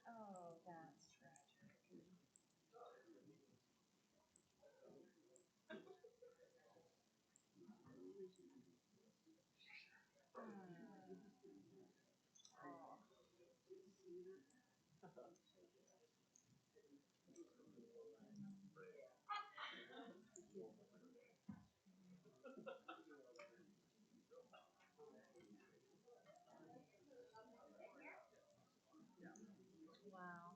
Oh, that's tragic. Wow.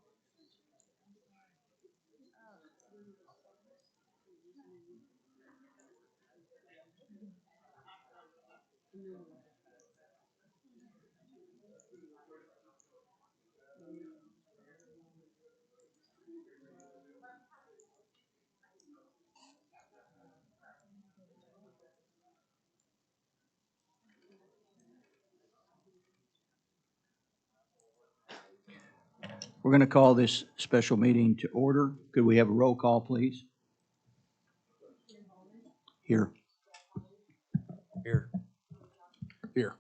We're going to call this special meeting to order. Could we have a roll call, please? Here. Here. Here.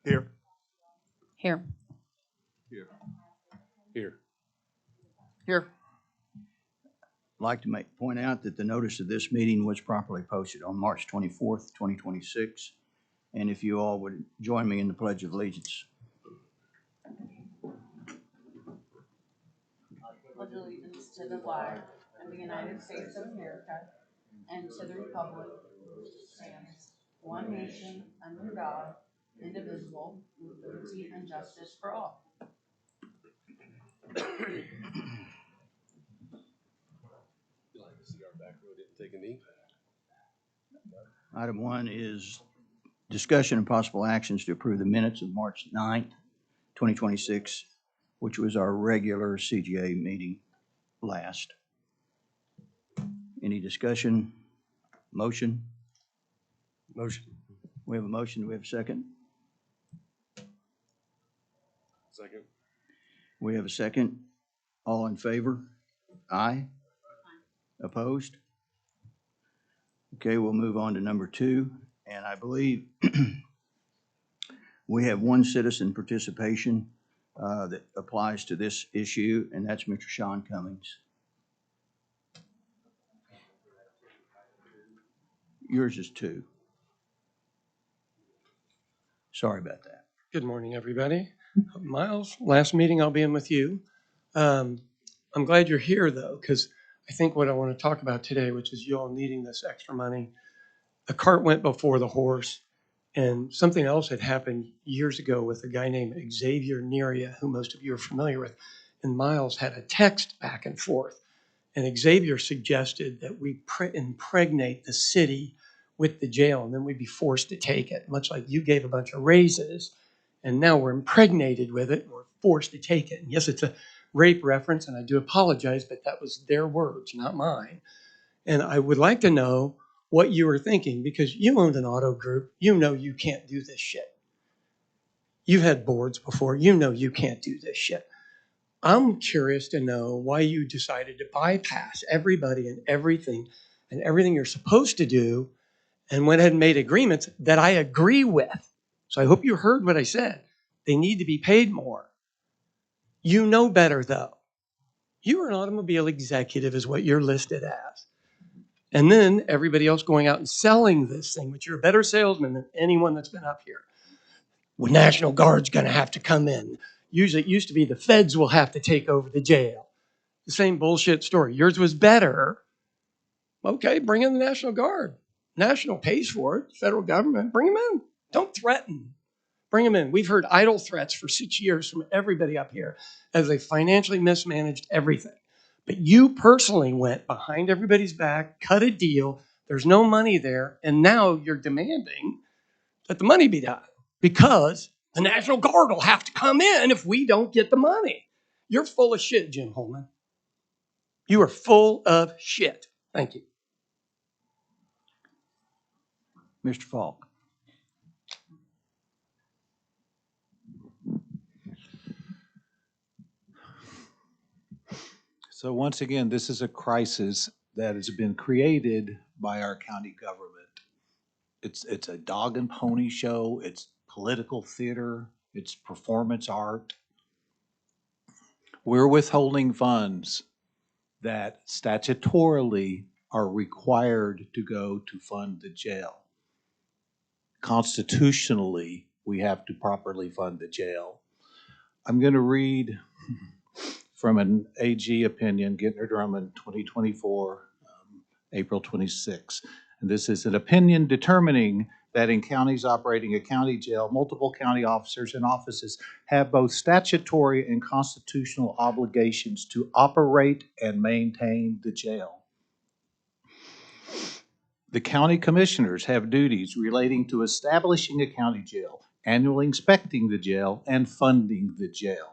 Here. Here. Here. Here. Here. I'd like to point out that the notice of this meeting was properly posted on March 24th, 2026. And if you all would join me in the Pledge of Allegiance. Pledge allegiance to the flag of the United States of America and to the republic which stands one nation under God, indivisible, with liberty and justice for all. You like to see our back row didn't take a knee? Item 1 is discussion and possible actions to approve the minutes of March 9th, 2026, which was our regular CJA meeting last. Any discussion? Motion? Motion. We have a motion. Do we have a second? Second. We have a second. All in favor? Aye. Opposed? Okay, we'll move on to number 2. And I believe we have one citizen participation that applies to this issue, and that's Mr. Sean Cummings. Yours is 2. Sorry about that. Good morning, everybody. Miles, last meeting I'll be in with you. I'm glad you're here, though, because I think what I want to talk about today, which is you all needing this extra money, the cart went before the horse, and something else had happened years ago with a guy named Xavier Neria, who most of you are familiar with, and Miles had a text back and forth, and Xavier suggested that we impregnate the city with the jail, and then we'd be forced to take it, much like you gave a bunch of raises, and now we're impregnated with it, and we're forced to take it. And yes, it's a rape reference, and I do apologize, but that was their words, not mine. And I would like to know what you were thinking, because you owned an auto group. You know you can't do this shit. You've had boards before. You know you can't do this shit. I'm curious to know why you decided to bypass everybody and everything you're supposed to do and went ahead and made agreements that I agree with. So I hope you heard what I said. They need to be paid more. You know better, though. You are an automobile executive is what you're listed as. And then everybody else going out and selling this thing, which you're a better salesman than anyone that's been up here. Well, National Guard's going to have to come in. Usually it used to be the feds will have to take over the jail. The same bullshit story. Yours was better. Okay, bring in the National Guard. National pays for it. Federal government, bring them in. Don't threaten. Bring them in. We've heard idle threats for 6 years from everybody up here as they financially mismanaged everything. But you personally went behind everybody's back, cut a deal. There's no money there. And now you're demanding that the money be done because the National Guard will have to come in if we don't get the money. You're full of shit, Jim Holman. You are full of shit. Thank you. Mr. Falk. So once again, this is a crisis that has been created by our county government. It's a dog and pony show, it's political theater, it's performance art. We're withholding funds that statutorily are required to go to fund the jail. Constitutionally, we have to properly fund the jail. I'm going to read from an AG opinion, Gittner Drummond, 2024, April 26. And this is an opinion determining that in counties operating a county jail, multiple county officers and offices have both statutory and constitutional obligations to operate and maintain the jail. The county commissioners have duties relating to establishing a county jail, annually inspecting the jail, and funding the jail.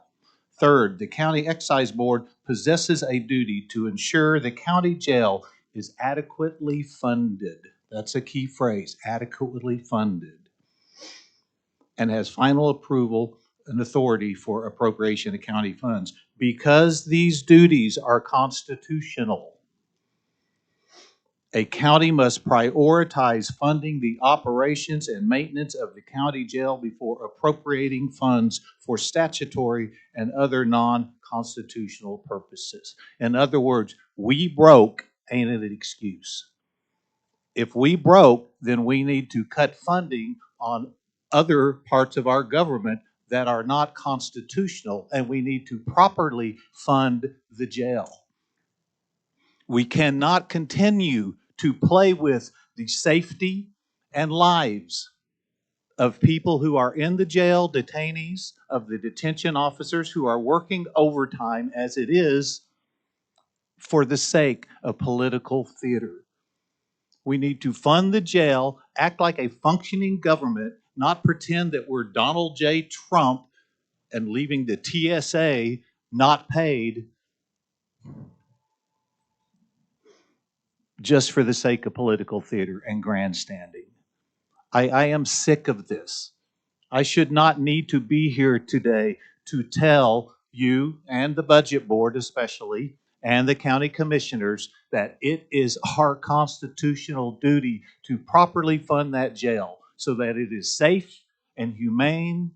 Third, the county excise board possesses a duty to ensure the county jail is adequately funded. That's a key phrase, adequately funded, and has final approval and authority for appropriation of county funds. Because these duties are constitutional, a county must prioritize funding the operations and maintenance of the county jail before appropriating funds for statutory and other non-constitutional purposes. In other words, we broke ain't an excuse. If we broke, then we need to cut funding on other parts of our government that are not constitutional, and we need to properly fund the jail. We cannot continue to play with the safety and lives of people who are in the jail, detainees, of the detention officers who are working overtime as it is for the sake of political theater. We need to fund the jail, act like a functioning government, not pretend that we're Donald J. Trump and leaving the TSA not paid just for the sake of political theater and grandstanding. I am sick of this. I should not need to be here today to tell you and the budget board especially and the county commissioners that it is our constitutional duty to properly fund that jail so that it is safe and humane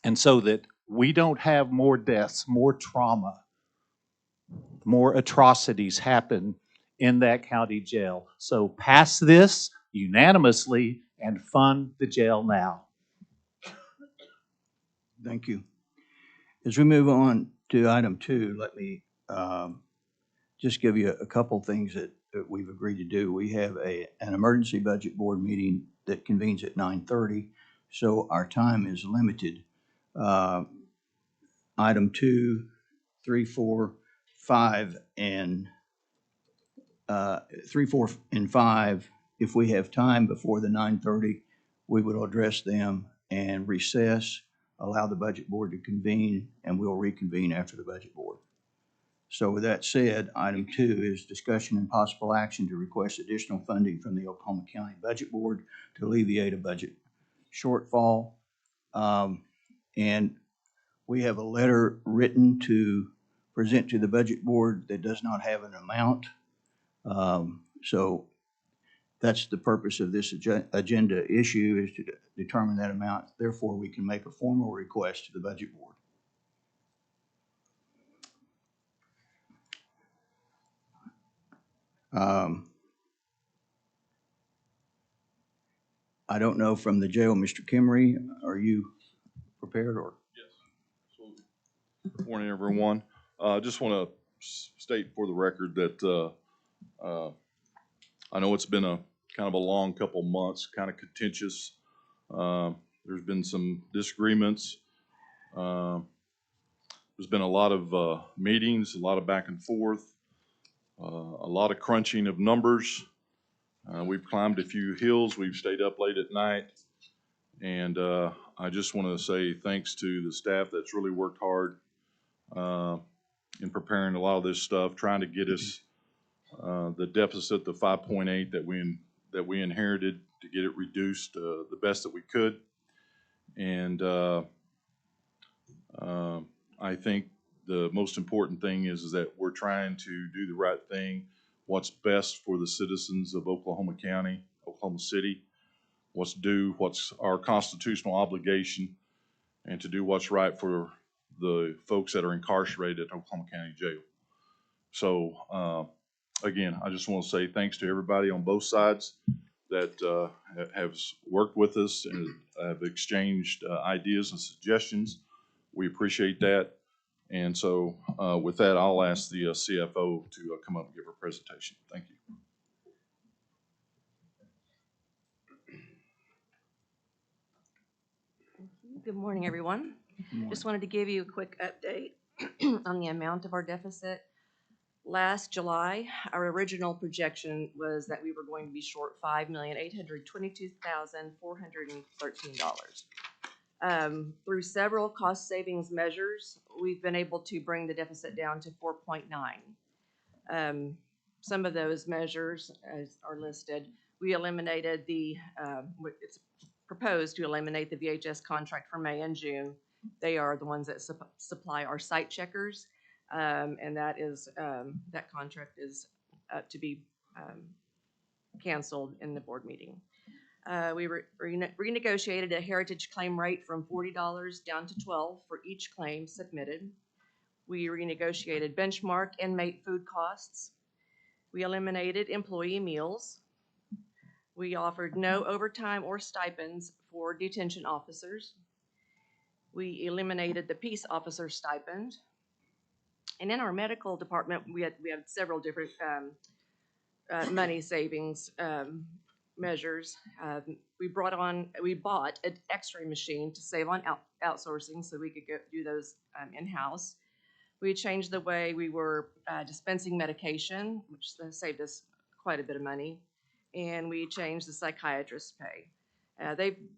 and so that we don't have more deaths, more trauma, more atrocities happen in that county jail. So pass this unanimously and fund the jail now. Thank you. As we move on to item 2, let me just give you a couple things that we've agreed to do. We have an emergency budget board meeting that convenes at 9:30, so our time is limited. Item 2, 3, 4, 5, and 3, 4, and 5, if we have time before the 9:30, we will address them and recess, allow the budget board to convene, and we'll reconvene after the budget board. So with that said, item 2 is discussion and possible action to request additional funding from the Oklahoma County Budget Board to alleviate a budget shortfall. And we have a letter written to present to the budget board that does not have an amount. So that's the purpose of this agenda issue, is to determine that amount. Therefore, we can make a formal request to the budget board. I don't know from the jail, Mr. Kimmery, are you prepared or? Yes, absolutely. Good morning, everyone. I just want to state for the record that I know it's been a kind of a long couple months, kind of contentious. There's been some disagreements. There's been a lot of meetings, a lot of back and forth, a lot of crunching of numbers. We've climbed a few hills. We've stayed up late at night. And I just want to say thanks to the staff that's really worked hard in preparing a lot of this stuff, trying to get us the deficit, the 5.8 that we that we inherited to get it reduced the best that we could. And I think the most important thing is that we're trying to do the right thing, what's best for the citizens of Oklahoma County, Oklahoma City, what's due, what's our constitutional obligation, and to do what's right for the folks that are incarcerated at Oklahoma County Jail. So again, I just want to say thanks to everybody on both sides that have worked with us and have exchanged ideas and suggestions. We appreciate that. And so with that, I'll ask the CFO to come up and give her presentation. Thank you. Good morning, everyone. Just wanted to give you a quick update on the amount of our deficit. Last July, our original projection was that we were going to be short $5,822,413. Through several cost savings measures, we've been able to bring the deficit down to 4.9. Some of those measures are listed. We eliminated it's proposed to eliminate the VHS contract for May and June. They are the ones that supply our site checkers, and that contract is to be canceled in the board meeting. We renegotiated a heritage claim rate from $40 down to $12 for each claim submitted. We renegotiated benchmark inmate food costs. We eliminated employee meals. We offered no overtime or stipends for detention officers. We eliminated the peace officer stipend. And in our medical department, we had several different money savings measures. We bought an X-ray machine to save on outsourcing, so we could do those in-house. We changed the way we were dispensing medication, which saved us quite a bit of money. And we changed the psychiatrist's pay.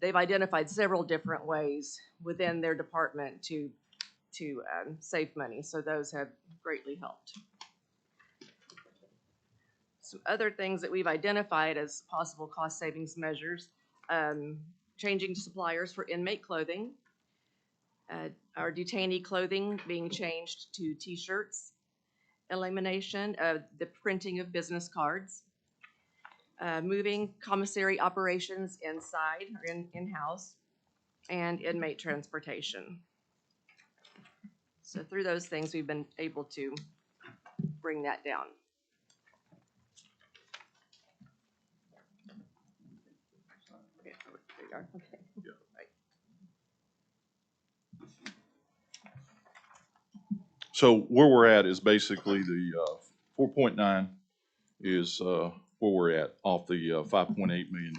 They've identified several different ways within their department to save money, so those have greatly helped. So other things that we've identified as possible cost savings measures, changing suppliers for inmate clothing, our detainee clothing being changed to t-shirts, elimination of the printing of business cards, moving commissary operations inside or in-house, and inmate transportation. So through those things, we've been able to bring that down. Okay, there you are. Okay. Yeah. Right. So where we're at is basically the 4.9 is where we're at off the $5.8 million.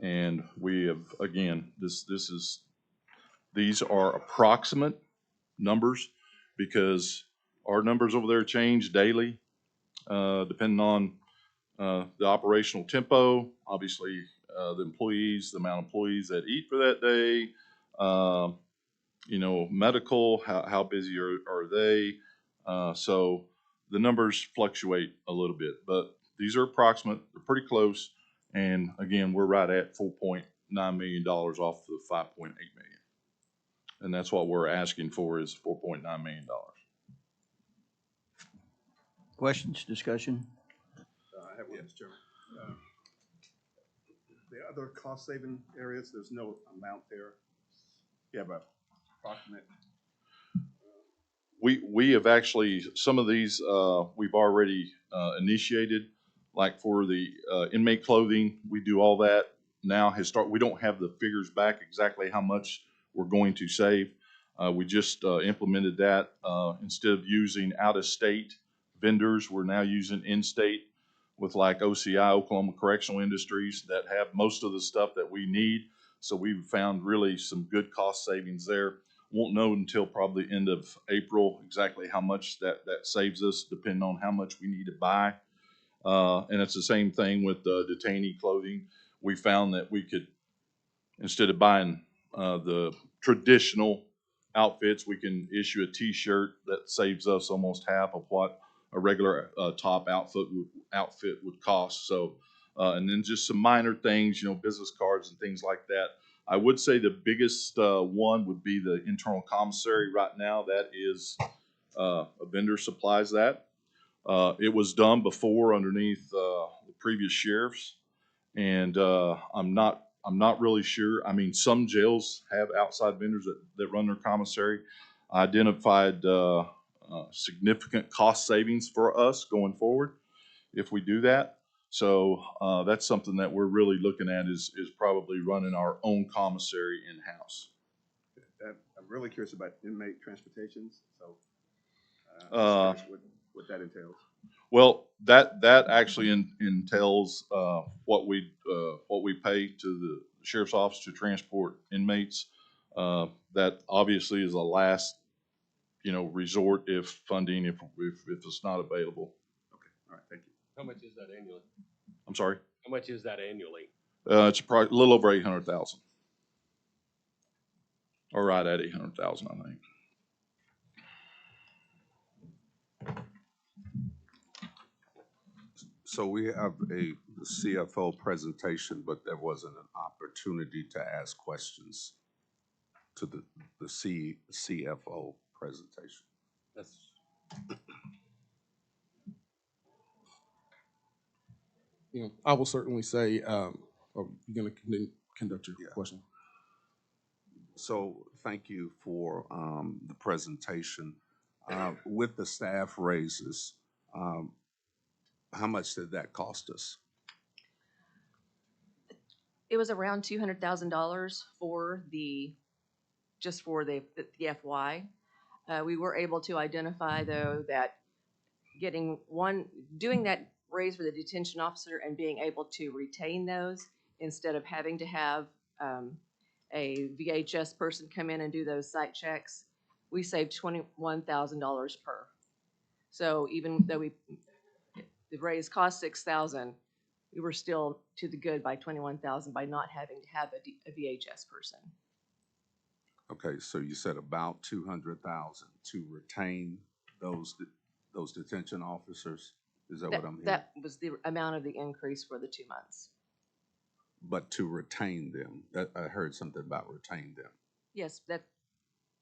And we have, again, these are approximate numbers because our numbers over there change daily, depending on the operational tempo, obviously the employees, the amount of employees that eat for that day, medical, how busy are they? So the numbers fluctuate a little bit, but these are approximate, they're pretty close. And again, we're right at $4.9 million off the 5.8 million. And that's what we're asking for is $4.9 million. Questions, discussion? I have one, Mr. Chairman. The other cost-saving areas, there's no amount there. You have a approximate. We have actually, some of these we've already initiated, like for the inmate clothing, we do all that now. We don't have the figures back exactly how much we're going to save. We just implemented that. Instead of using out-of-state vendors, we're now using in-state with like OCI, Oklahoma Correctional Industries, that have most of the stuff that we need. So we've found really some good cost savings there. Won't know until probably end of April exactly how much that saves us, depending on how much we need to buy. And it's the same thing with detainee clothing. We found that we could, instead of buying the traditional outfits, we can issue a t-shirt that saves us almost half of what a regular top outfit would cost. So, and then just some minor things, business cards and things like that. I would say the biggest one would be the internal commissary right now. That is a vendor supplies that. It was done before underneath the previous sheriffs, and I'm not really sure. I mean, some jails have outside vendors that run their commissary. I identified significant cost savings for us going forward if we do that. So that's something that we're really looking at is probably running our own commissary in-house. I'm really curious about inmate transportations, so Uh, I'm curious what that entails. Well, that actually entails what we pay to the sheriff's office to transport inmates. That obviously is a last resort if funding if it's not available. Okay, all right, thank you. How much is that annually? I'm sorry. How much is that annually? It's probably a little over 800,000, or right at 800,000, I think. So we have a CFO presentation, but there wasn't an opportunity to ask questions to the CFO presentation. That's, I will certainly say, are you going to conduct your Yeah. question? So thank you for the presentation. With the staff raises, how much did that cost us? It was around $200,000 for just for the FY. We were able to identify though that doing that raise for the detention officer and being able to retain those instead of having to have a VHS person come in and do those site checks, we saved $21,000 per. So even though the raise cost $6,000, we were still to the good by $21,000 by not having to have a VHS person. Okay, so you said about 200,000 to retain those detention officers? Is that what I'm hearing? That was the amount of the increase for the 2 months. But to retain them, I heard something about retain them. Yes, that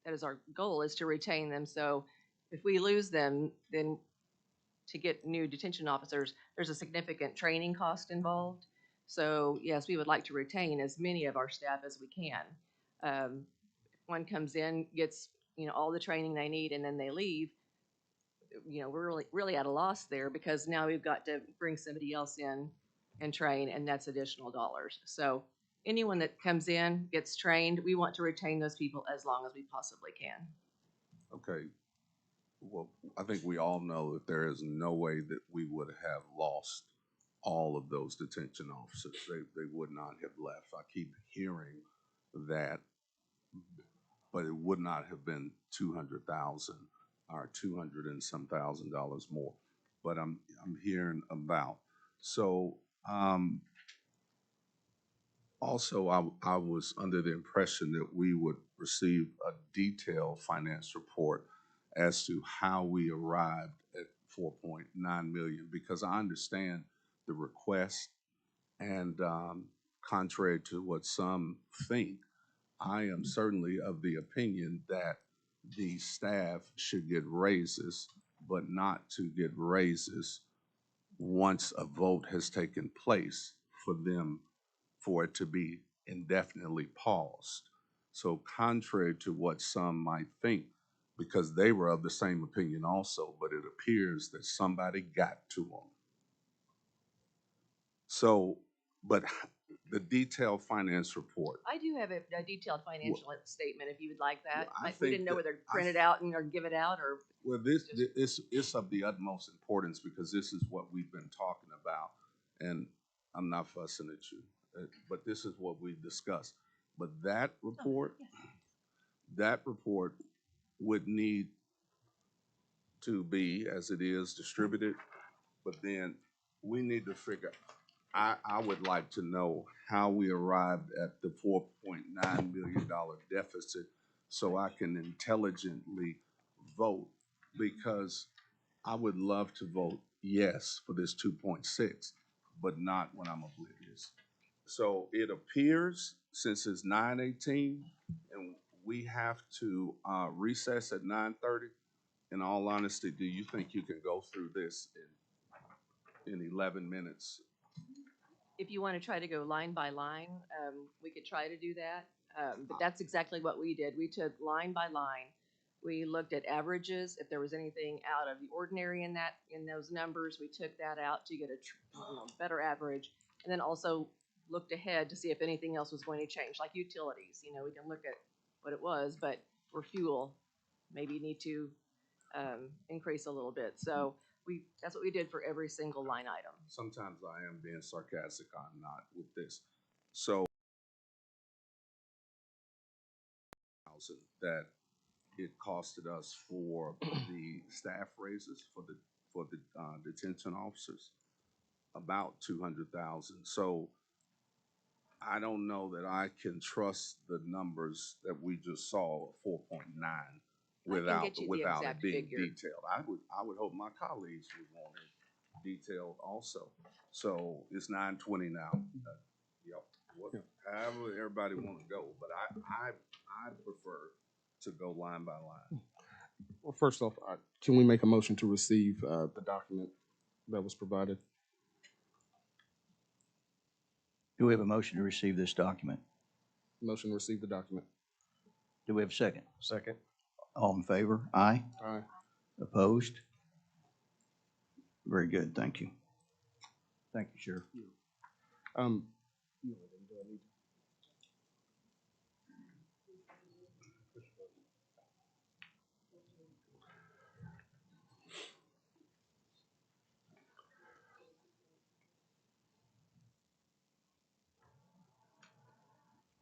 is our goal, is to retain them. So if we lose them, then to get new detention officers, there's a significant training cost involved. So yes, we would like to retain as many of our staff as we can. One comes in, gets all the training they need, and then they leave. We're really at a loss there because now we've got to bring somebody else in and train, and that's additional dollars. So anyone that comes in, gets trained, we want to retain those people as long as we possibly can. Okay. Well, I think we all know that there is no way that we would have lost all of those detention officers. They would not have left. I keep hearing that, but it would not have been 200,000 or 200 and some thousand dollars more. But I'm hearing about. So also, I was under the impression that we would receive a detailed finance report as to how we arrived at 4.9 million, because I understand the request, and contrary to what some think, I am certainly of the opinion that the staff should get raises, but not to get raises once a vote has taken place for it to be indefinitely paused. So contrary to what some might think, because they were of the same opinion also, but it appears that somebody got to them. So, but the detailed finance report. I do have a detailed financial statement if you would like that. Well, I We think didn't know that- whether to print it out or give it out or. Well, this is of the utmost importance because this is what we've been talking about, and I'm not fussing at you, but this is what we discussed. But that report, that report would need to be, as it is, distributed, but then we need to figure, I would like to know how we arrived at the $4.9 million deficit so I can intelligently vote, because I would love to vote yes for this 2.6, but not when I'm oblivious. So it appears, since it's 9:18 and we have to recess at 9:30, in all honesty, do you think you can go through this in 11 minutes? If you want to try to go line by line, we could try to do that. But that's exactly what we did. We took line by line. We looked at averages. If there was anything out of the ordinary in those numbers, we took that out to get a better average. And then also looked ahead to see if anything else was going to change, like utilities. We can look at what it was, but for fuel, maybe need to increase a little bit. So that's what we did for every single line item. Sometimes I am being sarcastic, I'm not with this. So, that it costed us for the staff raises for the detention officers, about 200,000. So I don't know that I can trust the numbers that we just saw, 4.9, without get you the it exact being figure. detailed. I would hope my colleagues would want it detailed also. So it's 9:20 now. Yep. However everybody want to go, but I prefer to go line by line. Well, first off, can we make a motion to receive the document that was provided? Do we have a motion to receive this document? Motion to receive the document. Do we have a second? Second. All in favor? Aye. Aye. Opposed? Very good, thank you. Thank you, Sheriff.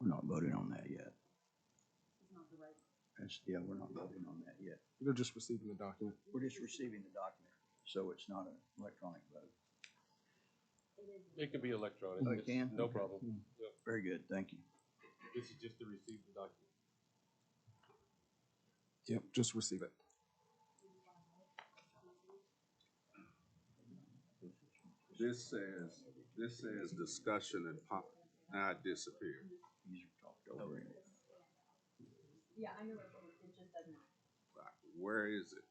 We're not voting on that yet. Yeah, we're not voting on that yet. You're just receiving the document. We're just receiving the document, so it's not an electronic vote. It can be electronic. Oh, it It's can? No Okay. problem. Yep. Very good, thank you. This is just to receive the document. Yep, just receive it. This says discussion and now it disappeared. Talked over it. Yeah, I know it just doesn't. Where is it?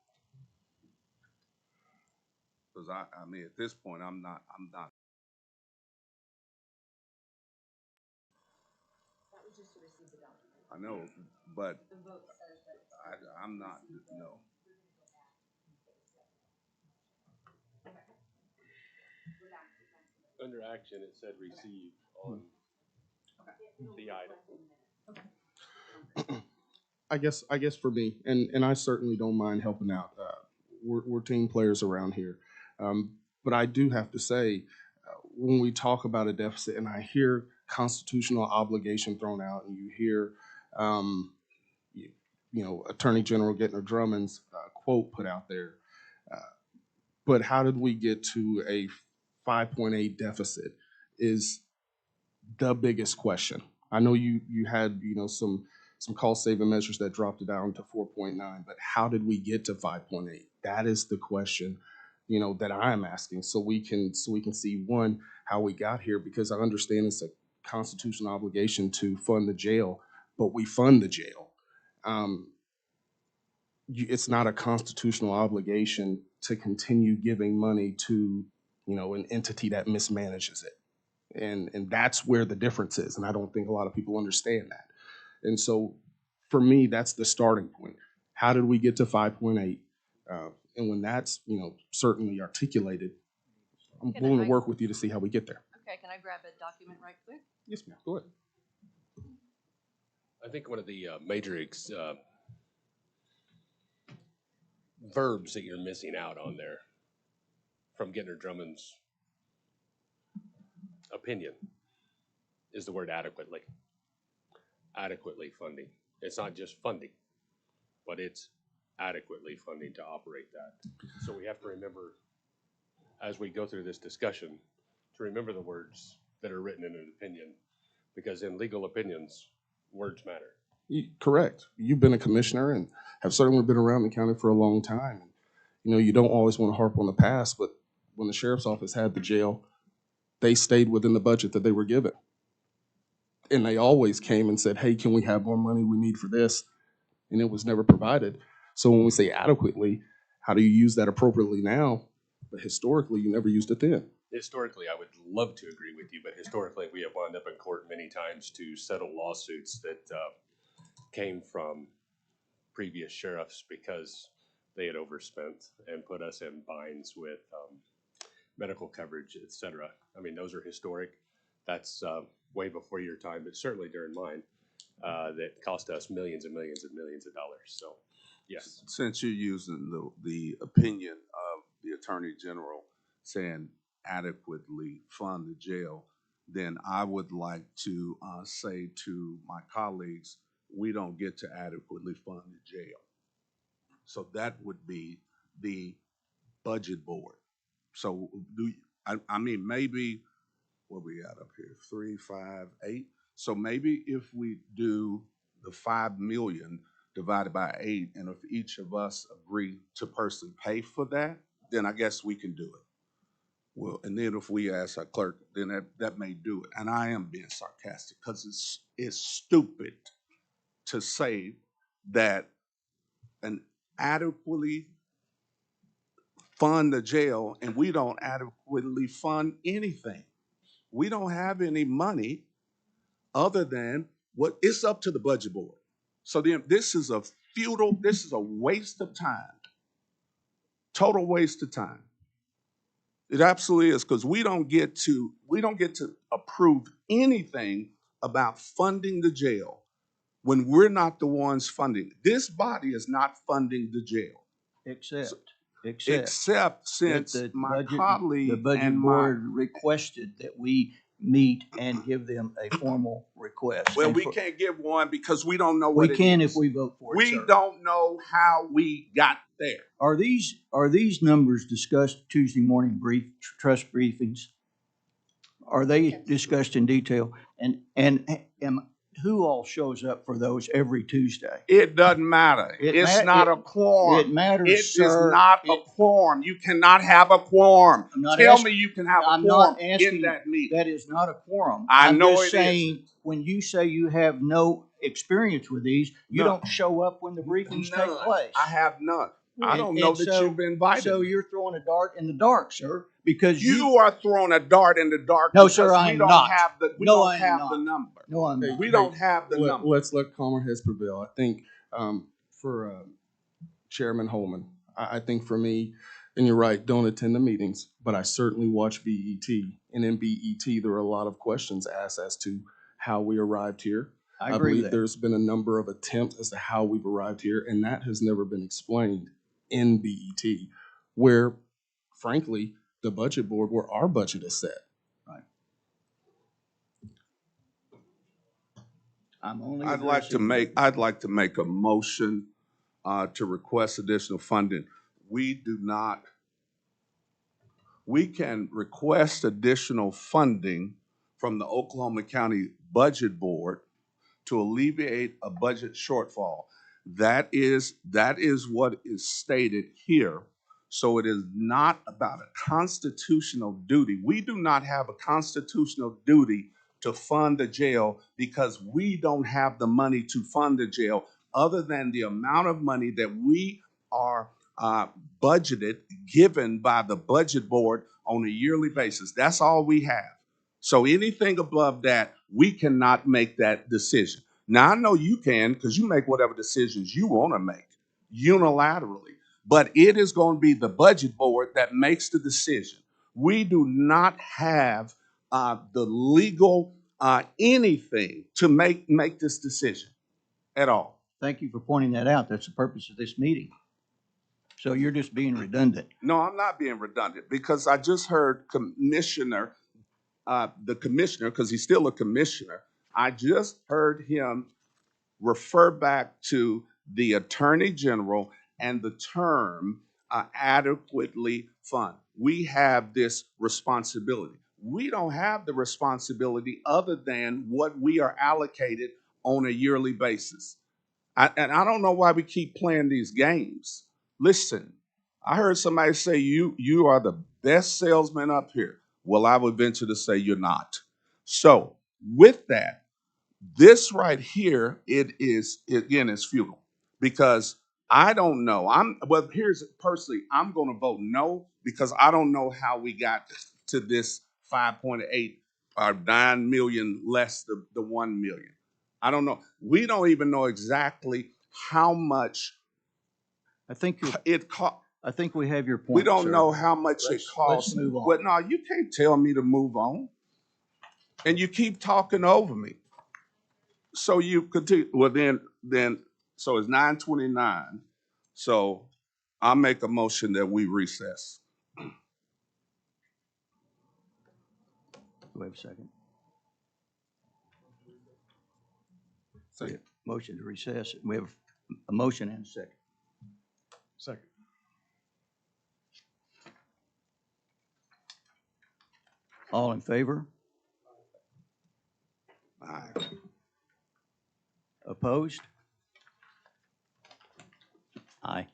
Because I mean, at this point, I'm not. That was just to receive the document. I know, but The vote says that. I'm not, no. Under action, it said receive on the item. I guess for me, and I certainly don't mind helping out. We're team players around here, but I do have to say, when we talk about a deficit, and I hear constitutional obligation thrown out, and you hear, Attorney General Gettner Drummond's quote put out there, but how did we get to a 5.8 deficit? Is the biggest question. I know you had some cost saving measures that dropped it down to 4.9, but how did we get to 5.8? That is the question, that I'm asking, so we can see, one, how we got here, because I understand it's a constitutional obligation to fund the jail, but we fund the jail. It's not a constitutional obligation to continue giving money to, an entity that mismanages it. And that's where the difference is. And I don't think a lot of people understand that. And so for me, that's the starting point. How did we get to 5.8? And when that's, certainly articulated, I'm willing to work with you to see how we get there. Okay, can I grab a document right quick? Yes, ma'am. Go ahead. I think one of the major verbs that you're missing out on there from Gettner Drummond's opinion is the word adequately. Adequately funding. It's not just funding, but it's adequately funding to operate that. So we have to remember, as we go through this discussion, to remember the words that are written in an opinion, because in legal opinions, words matter. Correct. You've been a commissioner and have certainly been around the county for a long time. You know, you don't always want to harp on the past, but when the sheriff's office had the jail, they stayed within the budget that they were given. And they always came and said, hey, can we have more money we need for this? And it was never provided. So when we say adequately, how do you use that appropriately now? But historically, you never used it then. Historically, I would love to agree with you, but historically, we have wound up in court many times to settle lawsuits that came from previous sheriffs because they had overspent and put us in binds with medical coverage, et cetera. I mean, those are historic. That's way before your time, but certainly during mine, that cost us millions and millions and millions of dollars. So, yes. Since you're using the opinion of the Attorney General saying adequately fund the jail, then I would like to say to my colleagues, we don't get to adequately fund the jail. So that would be the budget board. So I mean, maybe, what we got up here, 3, 5, 8. So maybe if we do the 5 million divided by 8, and if each of us agree to personally pay for that, then I guess we can do it. Well, and then if we ask our clerk, then that may do it. And I am being sarcastic because it's stupid to say that an adequately fund the jail and we don't adequately fund anything. We don't have any money other than what it's up to the budget board. So then this is a waste of time. Total waste of time. It absolutely is, because we don't get to approve anything about funding the jail when we're not the ones funding. This body is not funding the jail. Except since that my the colleague budget and board requested that we meet and give them a formal request. well, And we can't give one because we don't know we what it can is. if we vote for it, We sir. don't know how we got there. Are these numbers discussed Tuesday morning trust briefings? Are they discussed in detail? And who all shows up for those every Tuesday? It doesn't matter. It's not a quorum. It matters, It sir. is not a quorum. You cannot have a quorum. I'm not Tell asking- me you can have a I'm quorum not asking. in that meeting. That is not a quorum. I I'm know just it is. saying, when you say you have no experience with these, you None. don't show up when the briefings take None. place. I have none. I And- don't know and that so- you've invited So me. you're throwing a dart in the dark, sir, because You are throwing a dart in the dark. No, because sir, I we am don't not. have the No, I am have not. the number. No, I'm not. We don't have the number. Let's let calmer heads prevail. I think for Chairman Holman, I think for me, and you're right, don't attend the meetings, but I certainly watch BET. And in BET, there are a lot of questions asked as to how we arrived here. I agree believe with that. there's been a number of attempts as to how we've arrived here, and that has never been explained in BET, where, frankly, the budget board, where our budget is set. I'd like to make a motion to request additional funding. We can request additional funding from the Oklahoma County Budget Board to alleviate a budget shortfall. That is what is stated here. So it is not about a constitutional duty. We do not have a constitutional duty to fund the jail because we don't have the money to fund the jail other than the amount of money that we are budgeted, given by the budget board on a yearly basis. That's all we have. So anything above that, we cannot make that decision. Now, I know you can, because you make whatever decisions you want to make unilaterally, but it is going to be the budget board that makes the decision. We do not have the legal anything to make this decision at all. Thank you for pointing that out. That's the purpose of this meeting. So you're just being redundant. No, I'm not being redundant, because I just heard the commissioner, because he's still a commissioner, I just heard him refer back to the Attorney General and the term adequately fund. We have this responsibility. We don't have the responsibility other than what we are allocated on a yearly basis. And I don't know why we keep playing these games. Listen, I heard somebody say you are the best salesman up here. Well, I would venture to say you're not. So with that, this right here, again, is futile because I don't know. Well, here's personally, I'm going to vote no because I don't know how we got to this 5.8 or 9 million less the 1 million. I don't know. We don't even know exactly how much I think it cost. I think we have your point, We don't sir. know how much it Let's costs. move on. Well, no, you can't tell me to move on. And you keep talking over me. So you continue. Well, then, so it's 9:29. So I'll make a motion that we recess. Do we have a second? Second. Motion to recess. We have a motion and a second. Second. All in favor? All right. Opposed? Aye.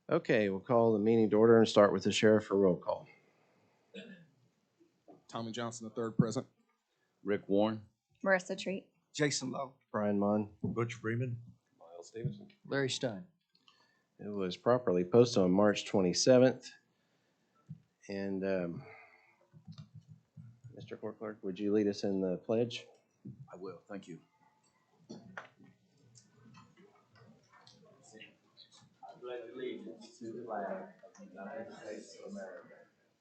Okay, we'll call the meeting to order and start with the sheriff for roll call. Tommy Johnson III, present. Rick Warren. Marissa Treat. Jason Lowe. Brian Mon. Butch Freeman. Miles Davidson. Larry Stein. It was properly posted on March 27th. And Mr. Court Clerk, would you lead us in the pledge? I will, thank you. I pledge allegiance to the flag of the United States of America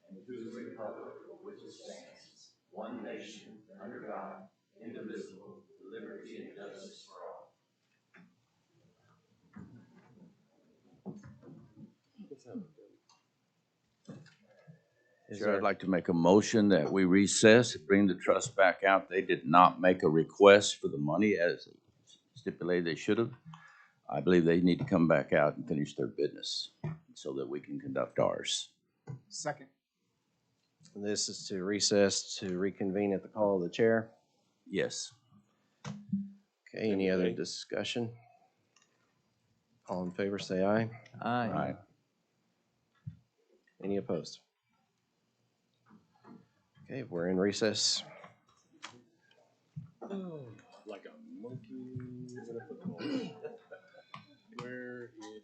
and to the republic for which it stands, one nation, under God, indivisible, with liberty and justice for all. Sure, I'd like to make a motion that we recess, bring the trust back out. They did not make a request for the money as stipulated they should have. I believe they need to come back out and finish their business so that we can conduct ours. Second. This is to recess to reconvene at the call of the chair. Yes. Okay, any other discussion? All in favor, say aye. Aye. Any opposed? Okay, we're in recess. Like a monkey in a football. Where it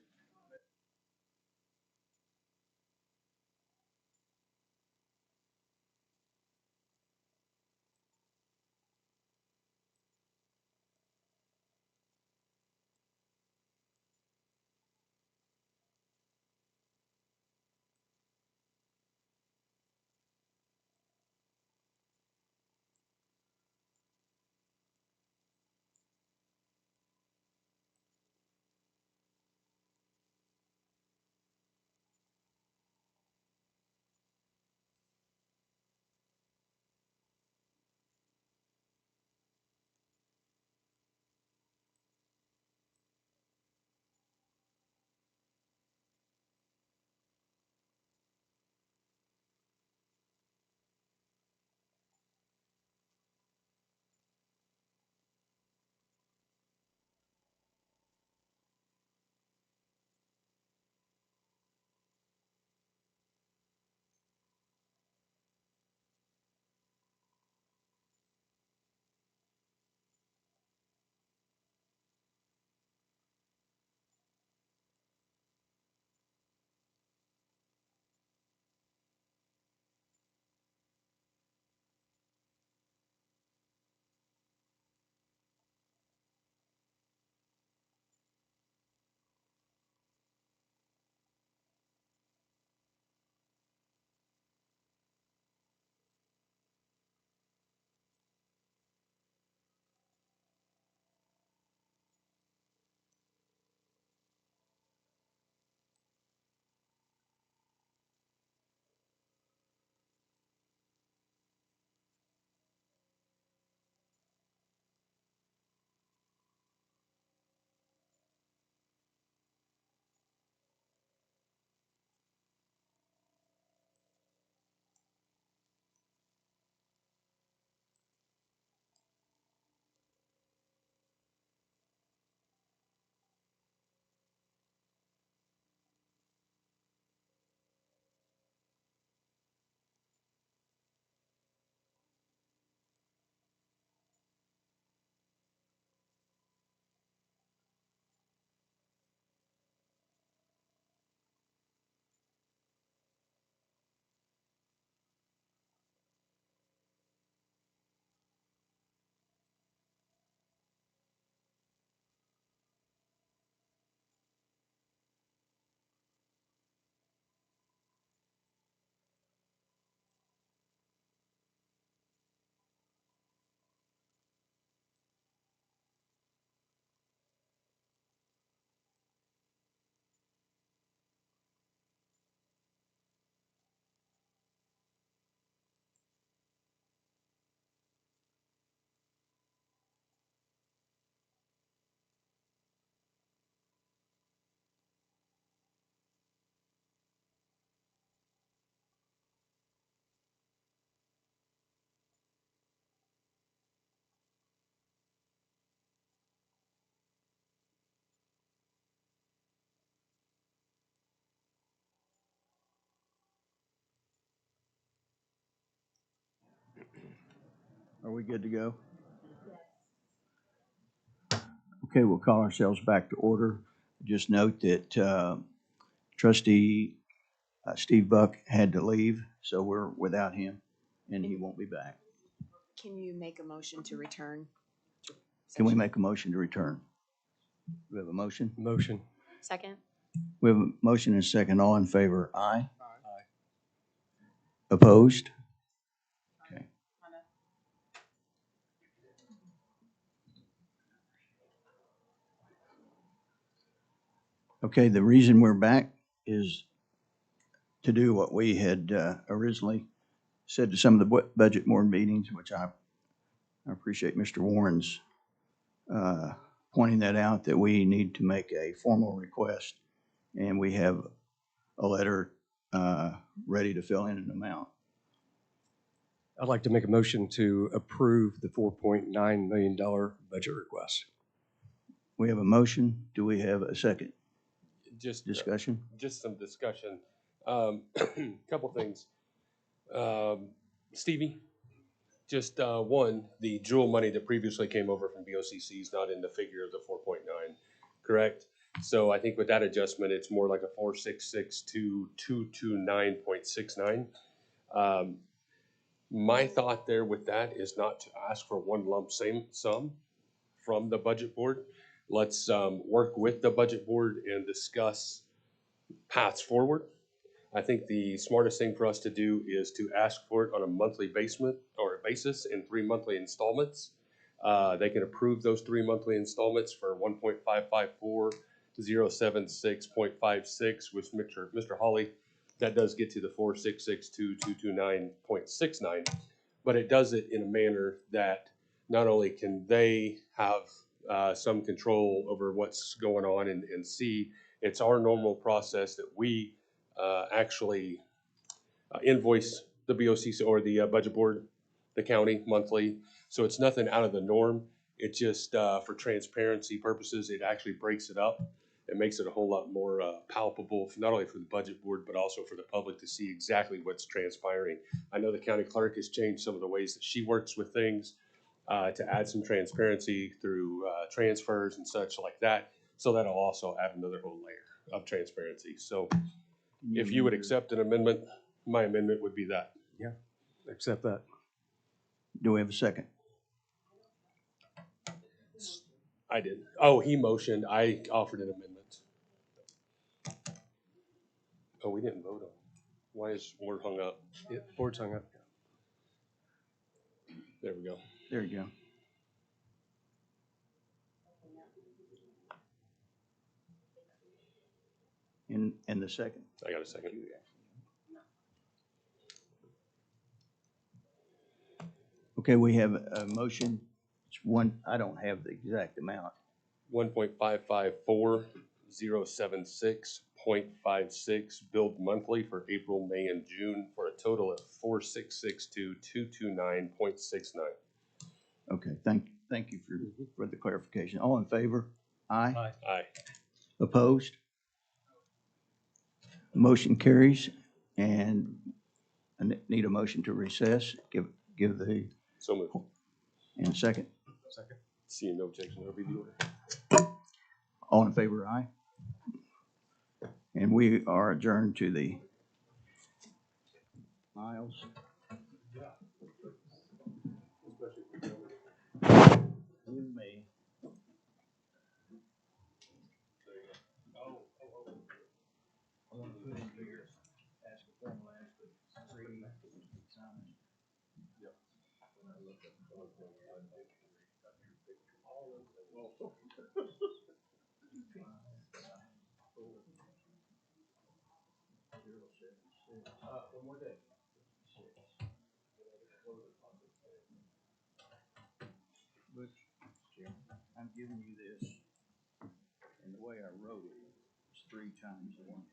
Are we good to go? Okay, we'll call ourselves back to order. Just note that trustee Steve Buck had to leave, so we're without him, and he won't be back. Can you make a motion to return? Can we make a motion to return? Do we have a motion? Motion. Second? We have a motion and a second. All in favor? Aye. Aye. Opposed? Okay. Okay, the reason we're back is to do what we had originally said to some of the budget board meetings, which I appreciate Mr. Warren's pointing that out, that we need to make a formal request, and we have a letter ready to fill in an amount. I'd like to make a motion to approve the $4.9 million budget request. We have a motion. Do we have a second? Just Discussion? just some discussion. Couple things. Stevie, just one, the jewel money that previously came over from BOCC is not in the figure of the 4.9, correct? So I think with that adjustment, it's more like a 4662229.69. My thought there with that is not to ask for one lump sum from the budget board. Let's work with the budget board and discuss paths forward. I think the smartest thing for us to do is to ask for it on a monthly basis in 3 monthly installments. They can approve those 3 monthly installments for 1.554-076.56 with Mr. Hawley. That does get to the 4662229.69, but it does it in a manner that not only can they have some control over what's going on and see, it's our normal process that we actually invoice the BOCC or the budget board, the county monthly. So it's nothing out of the norm. It just, for transparency purposes, it actually breaks it up. It makes it a whole lot more palpable, not only for the budget board, but also for the public to see exactly what's transpiring. I know the county clerk has changed some of the ways that she works with things to add some transparency through transfers and such like that. So that'll also add another whole layer of transparency. So if you would accept an amendment, my amendment would be that. Yeah, accept that. Do we have a second? I did. Oh, he motioned. I offered an amendment. Oh, we didn't vote on it. Why is board hung up? Yeah, board's hung up. There we go. There you go. And the second? I got a second. Okay, we have a motion. It's one, I don't have the exact amount. 1.554076.56 billed monthly for April, May, and June for a total of 4662229.69. Okay, thank you for the clarification. All in favor? Aye. Aye. Aye. Opposed? Motion carries, and I need a motion to recess. Give the, So moved. and second. Second. Seeing no objection, that'll be the order. All in favor? Aye. And we are adjourned to the Miles. You may. I want to put in here, ask a formal ask of three signs. Yep. One more day. Butch, Jim, I'm giving you this, and the way I wrote it is 3 times the 1554076.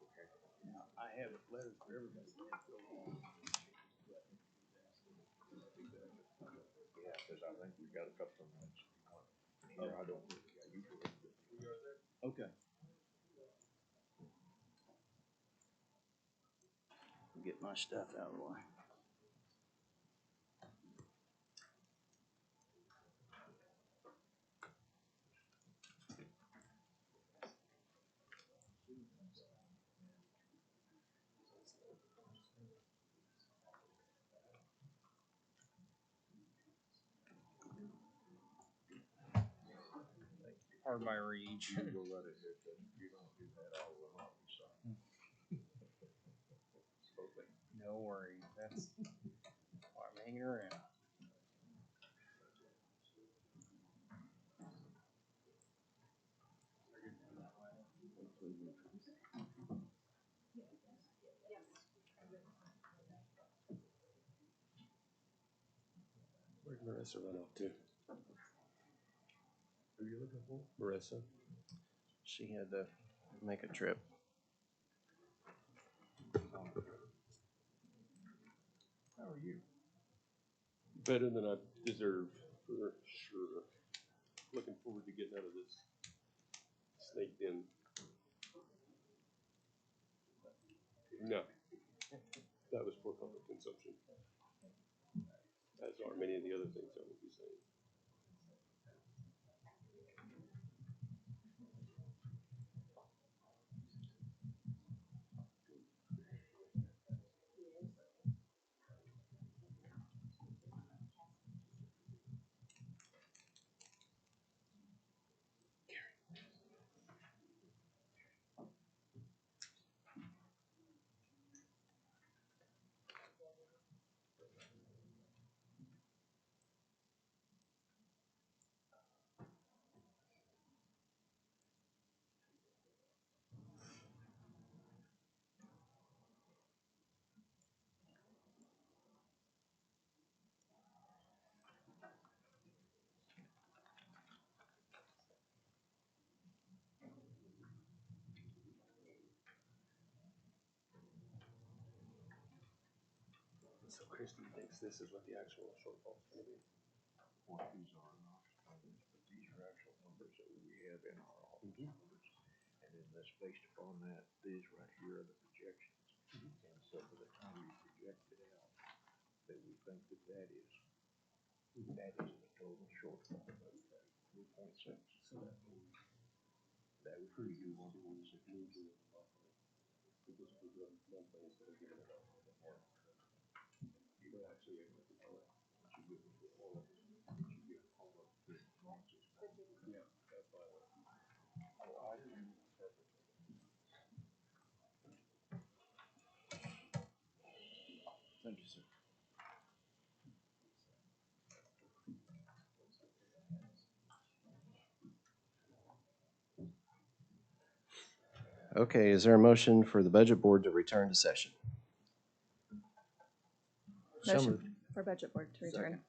Okay. Now, I have letters for everybody. Yeah, because I think we've got a couple of minutes. Or I don't. Okay. Get my stuff out of the way. Hard my reach. No worries, that's why I'm hanging around. Where'd Marissa run off to? Who are you looking for? Marissa? She had to make a trip. How are you? Better than I deserve, for sure. Looking forward to getting out of this snake den. No, that was for public consumption, as are many of the other things I will be saying. So Christie thinks this is what the actual shortfall is going to be. Well, these are not, but these are actual numbers that we have in our office numbers. And then that's based upon that, these right here are the projections. And so for the time we projected out, that we think that that is the total shortfall, 3.6. So that would be 1.6. Because we're doing one thing instead of giving it up. You don't actually able to control it. You give it to all of us. You give all of the responses. Yeah, that's why. I agree perfectly. Thank you, sir. Okay, is there a motion for the budget board to return to session? So Motion moved. for budget board to return.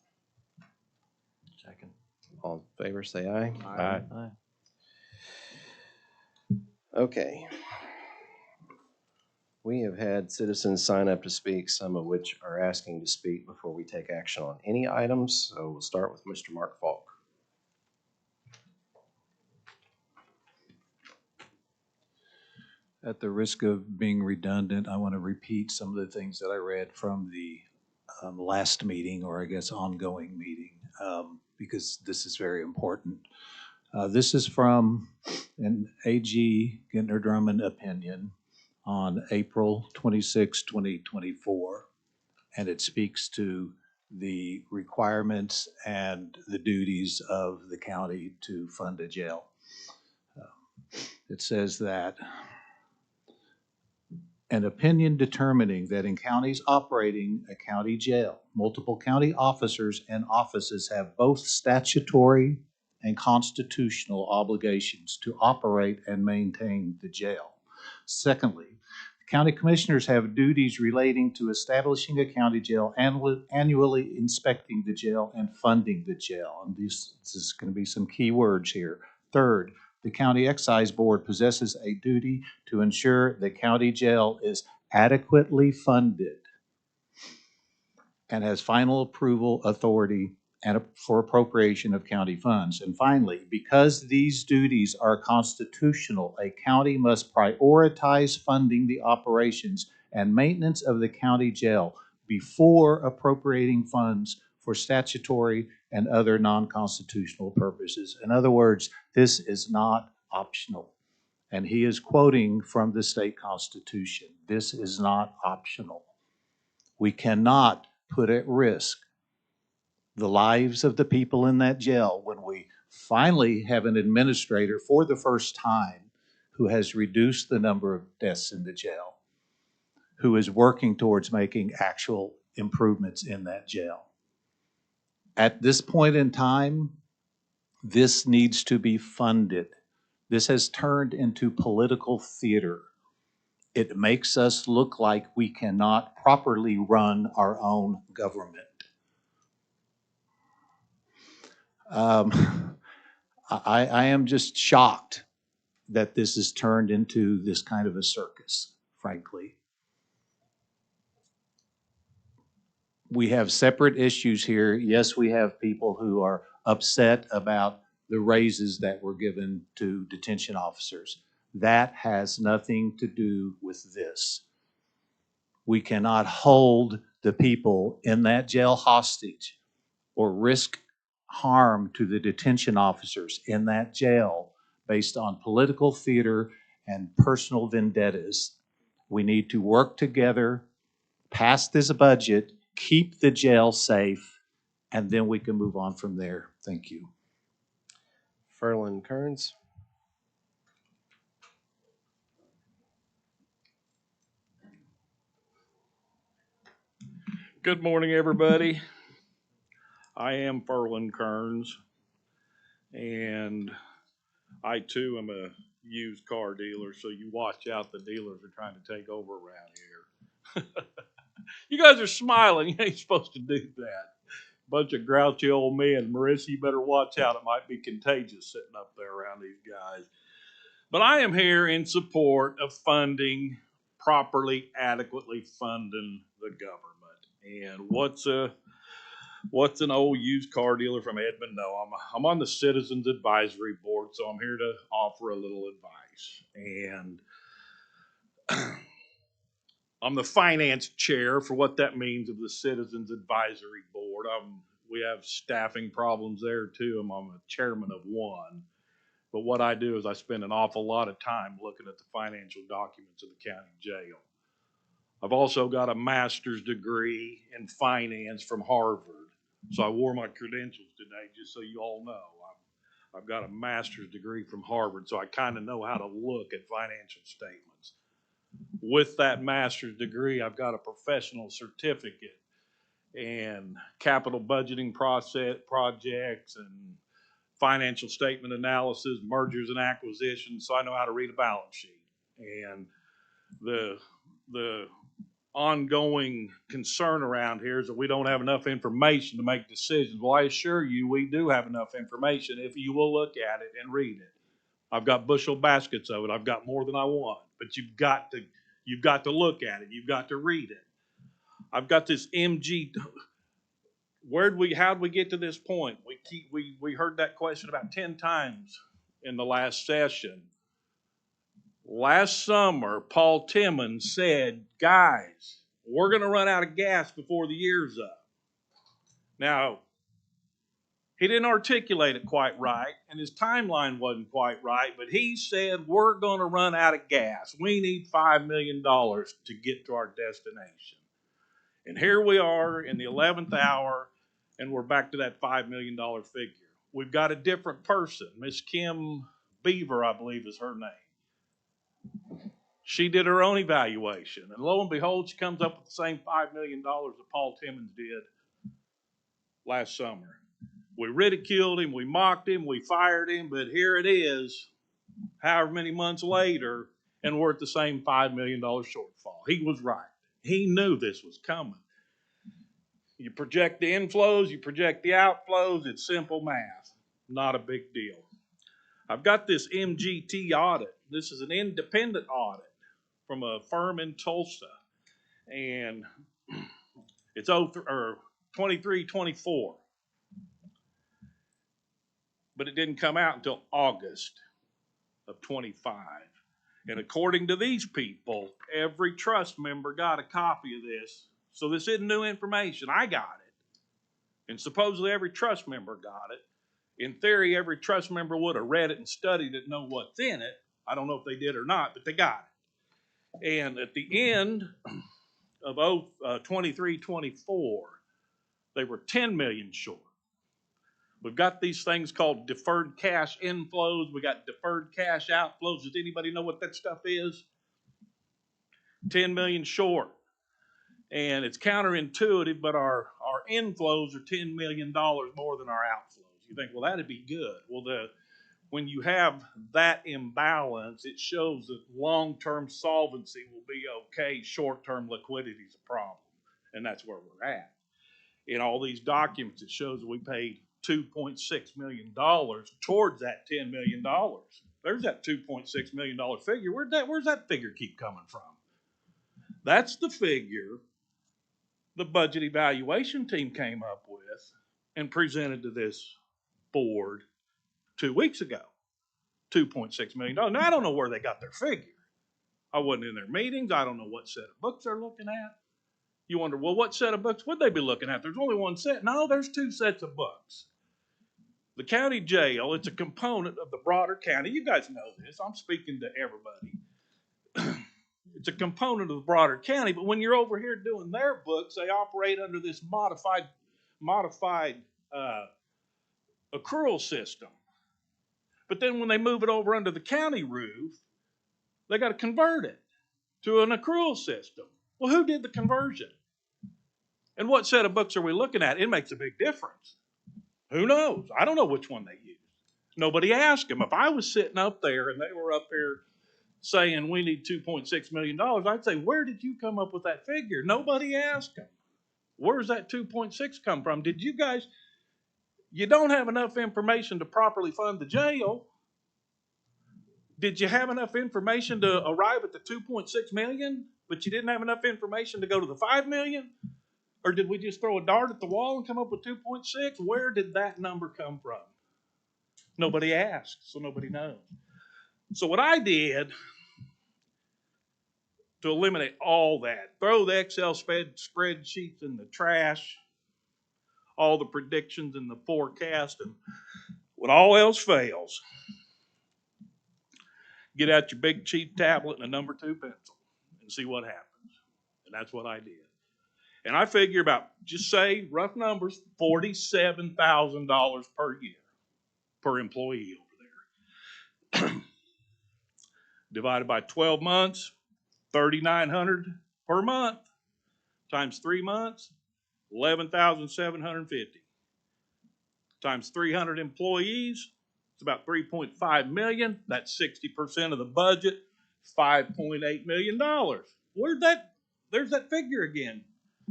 Second. All in favor, say aye. Aye. Aye. Okay. We have had citizens sign up to speak, some of which are asking to speak before we take action on any items. So we'll start with Mr. Mark Falk. At the risk of being redundant, I want to repeat some of the things that I read from the last meeting, or I guess ongoing meeting, because this is very important. This is from an AG Gintner Drummond opinion on April 26, 2024, and it speaks to the requirements and the duties of the county to fund a jail. It says that an opinion determining that in counties operating a county jail, multiple county officers and offices have both statutory and constitutional obligations to operate and maintain the jail. Secondly, county commissioners have duties relating to establishing a county jail, annually inspecting the jail, and funding the jail. And this is going to be some key words here. Third, the county excise board possesses a duty to ensure the county jail is adequately funded and has final approval authority and for appropriation of county funds. And finally, because these duties are constitutional, a county must prioritize funding the operations and maintenance of the county jail before appropriating funds for statutory and other non-constitutional purposes. In other words, this is not optional. And he is quoting from the state constitution. This is not optional. We cannot put at risk the lives of the people in that jail when we finally have an administrator for the first time who has reduced the number of deaths in the jail, who is working towards making actual improvements in that jail. At this point in time, this needs to be funded. This has turned into political theater. It makes us look like we cannot properly run our own government. I am just shocked that this has turned into this kind of a circus, frankly. We have separate issues here. Yes, we have people who are upset about the raises that were given to detention officers. That has nothing to do with this. We cannot hold the people in that jail hostage or risk harm to the detention officers in that jail based on political theater and personal vendettas. We need to work together, pass this budget, keep the jail safe, and then we can move on from there. Thank you. Ferlin Kearns. Good morning, everybody. I am Ferlin Kearns, and I too am a used car dealer, so you watch out, the dealers are trying to take over around here. You guys are smiling. You ain't supposed to do that. Bunch of grouchy old men. Marissa, you better watch out. It might be contagious sitting up there around these guys. But I am here in support of funding, properly, adequately funding the government. And what's an old used car dealer from Edmond? No, I'm on the Citizens Advisory Board, so I'm here to offer a little advice. And I'm the finance chair for what that means of the Citizens Advisory Board. We have staffing problems there too. I'm a chairman of one. But what I do is I spend an awful lot of time looking at the financial documents of the county jail. I've also got a master's degree in finance from Harvard. So I wore my credentials today just so you all know. I've got a master's degree from Harvard, so I kind of know how to look at financial statements. With that master's degree, I've got a professional certificate in capital budgeting projects and financial statement analysis, mergers and acquisitions, so I know how to read a balance sheet. And the ongoing concern around here is that we don't have enough information to make decisions. Well, I assure you, we do have enough information if you will look at it and read it. I've got bushel baskets of it. I've got more than I want, but you've got to look at it. You've got to read it. I've got this MG. How'd we get to this point? We heard that question about 10 times in the last session. Last summer, Paul Timmons said, guys, we're going to run out of gas before the year's up. Now, he didn't articulate it quite right, and his timeline wasn't quite right, but he said, we're going to run out of gas. We need $5 million to get to our destination. And here we are in the 11th hour, and we're back to that $5 million figure. We've got a different person. Miss Kim Beaver, I believe is her name. She did her own evaluation, and lo and behold, she comes up with the same $5 million that Paul Timmons did last summer. We ridiculed him, we mocked him, we fired him, but here it is, however many months later, and we're at the same $5 million shortfall. He was right. He knew this was coming. You project the inflows, you project the outflows, it's simple math, not a big deal. I've got this MGT audit. This is an independent audit from a firm in Tulsa, and it's 23-24. But it didn't come out until August of 25. And according to these people, every trust member got a copy of this. So this isn't new information. I got it. And supposedly every trust member got it. In theory, every trust member would have read it and studied it, know what's in it. I don't know if they did or not, but they got it. And at the end of 23-24, they were $10 million short. We've got these things called deferred cash inflows. We got deferred cash outflows. Does anybody know what that stuff is? 10 million short. And it's counterintuitive, but our inflows are $10 million more than our outflows. You think, well, that'd be good. Well, when you have that imbalance, it shows that long-term solvency will be okay. Short-term liquidity is a problem. And that's where we're at. In all these documents, it shows that we paid $2.6 million towards that $10 million. There's that $2.6 million figure. Where's that figure keep coming from? That's the figure the budget evaluation team came up with and presented to this board 2 weeks ago. $2.6 million. Now, I don't know where they got their figure. I wasn't in their meetings. I don't know what set of books they're looking at. You wonder, well, what set of books would they be looking at? There's only one set. No, there's 2 sets of books. The county jail, it's a component of the broader county. You guys know this. I'm speaking to everybody. It's a component of the broader county, but when you're over here doing their books, they operate under this modified accrual system. But then when they move it over under the county roof, they got to convert it to an accrual system. Well, who did the conversion? And what set of books are we looking at? It makes a big difference. Who knows? I don't know which one they used. Nobody asked them. If I was sitting up there and they were up here saying we need $2.6 million, I'd say, where did you come up with that figure? Nobody asked them. Where's that 2.6 come from? Did you guys, you don't have enough information to properly fund the jail. Did you have enough information to arrive at the 2.6 million, but you didn't have enough information to go to the 5 million? Or did we just throw a dart at the wall and come up with 2.6? Where did that number come from? Nobody asked, so nobody knows. So what I did to eliminate all that, throw the Excel spreadsheets in the trash, all the predictions and the forecast, and when all else fails, get out your big cheap tablet and a number 2 pencil and see what happens. And that's what I did. And I figure about, just say, rough numbers, $47,000 per year per employee over there. Divided by 12 months, $3,900 per month, times 3 months, $11,750. Times 300 employees, it's about $3.5 million. That's 60% of the budget, $5.8 million. There's that figure again.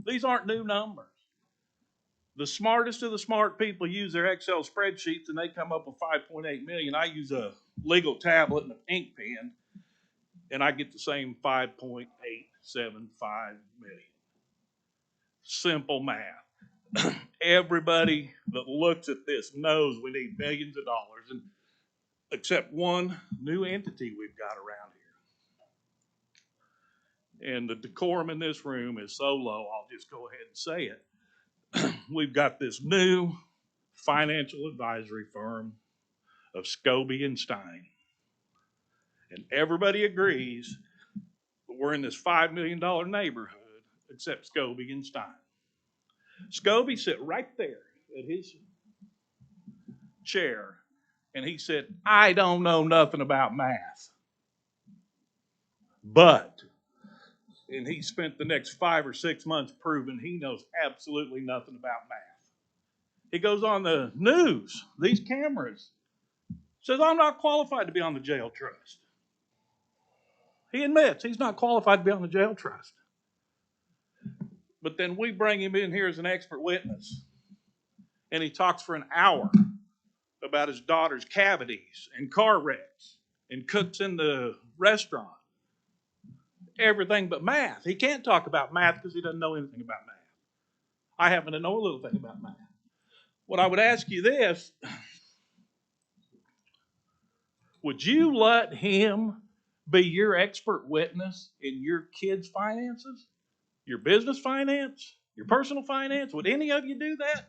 These aren't new numbers. The smartest of the smart people use their Excel spreadsheets and they come up with $5.8 million. I use a legal tablet and an ink pen, and I get the same $5.875 million. Simple math. Everybody that looks at this knows we need millions of dollars, and except one new entity we've got around here. And the decorum in this room is so low, I'll just go ahead and say it. We've got this new financial advisory firm of Scobie and Stein. And everybody agrees that we're in this $5 million neighborhood except Scobie and Stein. Scobie sat right there at his chair and he said, I don't know nothing about math. But, and he spent the next 5 or 6 months proving he knows absolutely nothing about math. He goes on the news, these cameras, says, I'm not qualified to be on the jail trust. He admits he's not qualified to be on the jail trust. But then we bring him in here as an expert witness, and he talks for an hour about his daughter's cavities and car wrecks and cooks in the restaurant. Everything but math. He can't talk about math because he doesn't know anything about math. I happen to know a little thing about math. What I would ask you this, would you let him be your expert witness in your kids' finances, your business finance, your personal finance? Would any of you do that?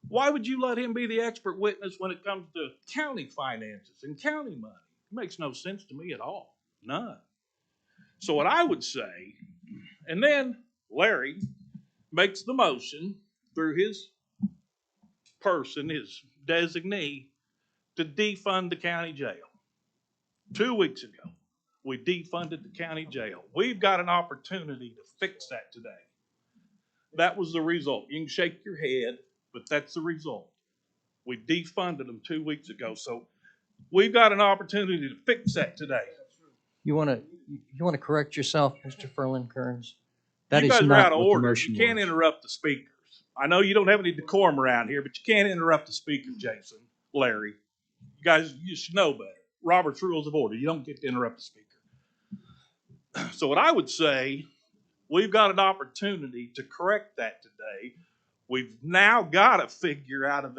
Why would you let him be the expert witness when it comes to county finances and county money? It makes no sense to me at all. None. So what I would say, and then Larry makes the motion through his person is designee to defund the county jail. 2 weeks ago, we defunded the county jail. We've got an opportunity to fix that today. That was the result. You can shake your head, but that's the result. We defunded them 2 weeks ago, so we've got an opportunity to fix that today. You want to correct yourself, Mr. Ferlin Kearns? That You is guys are not out of what the order. motion You can't was. interrupt the speakers. I know you don't have any decorum around here, but you can't interrupt the speaker, Jason, Larry. You guys, you should know better. Robert's Rules of Order. You don't get to interrupt the speaker. So what I would say, we've got an opportunity to correct that today. We've now got to figure out of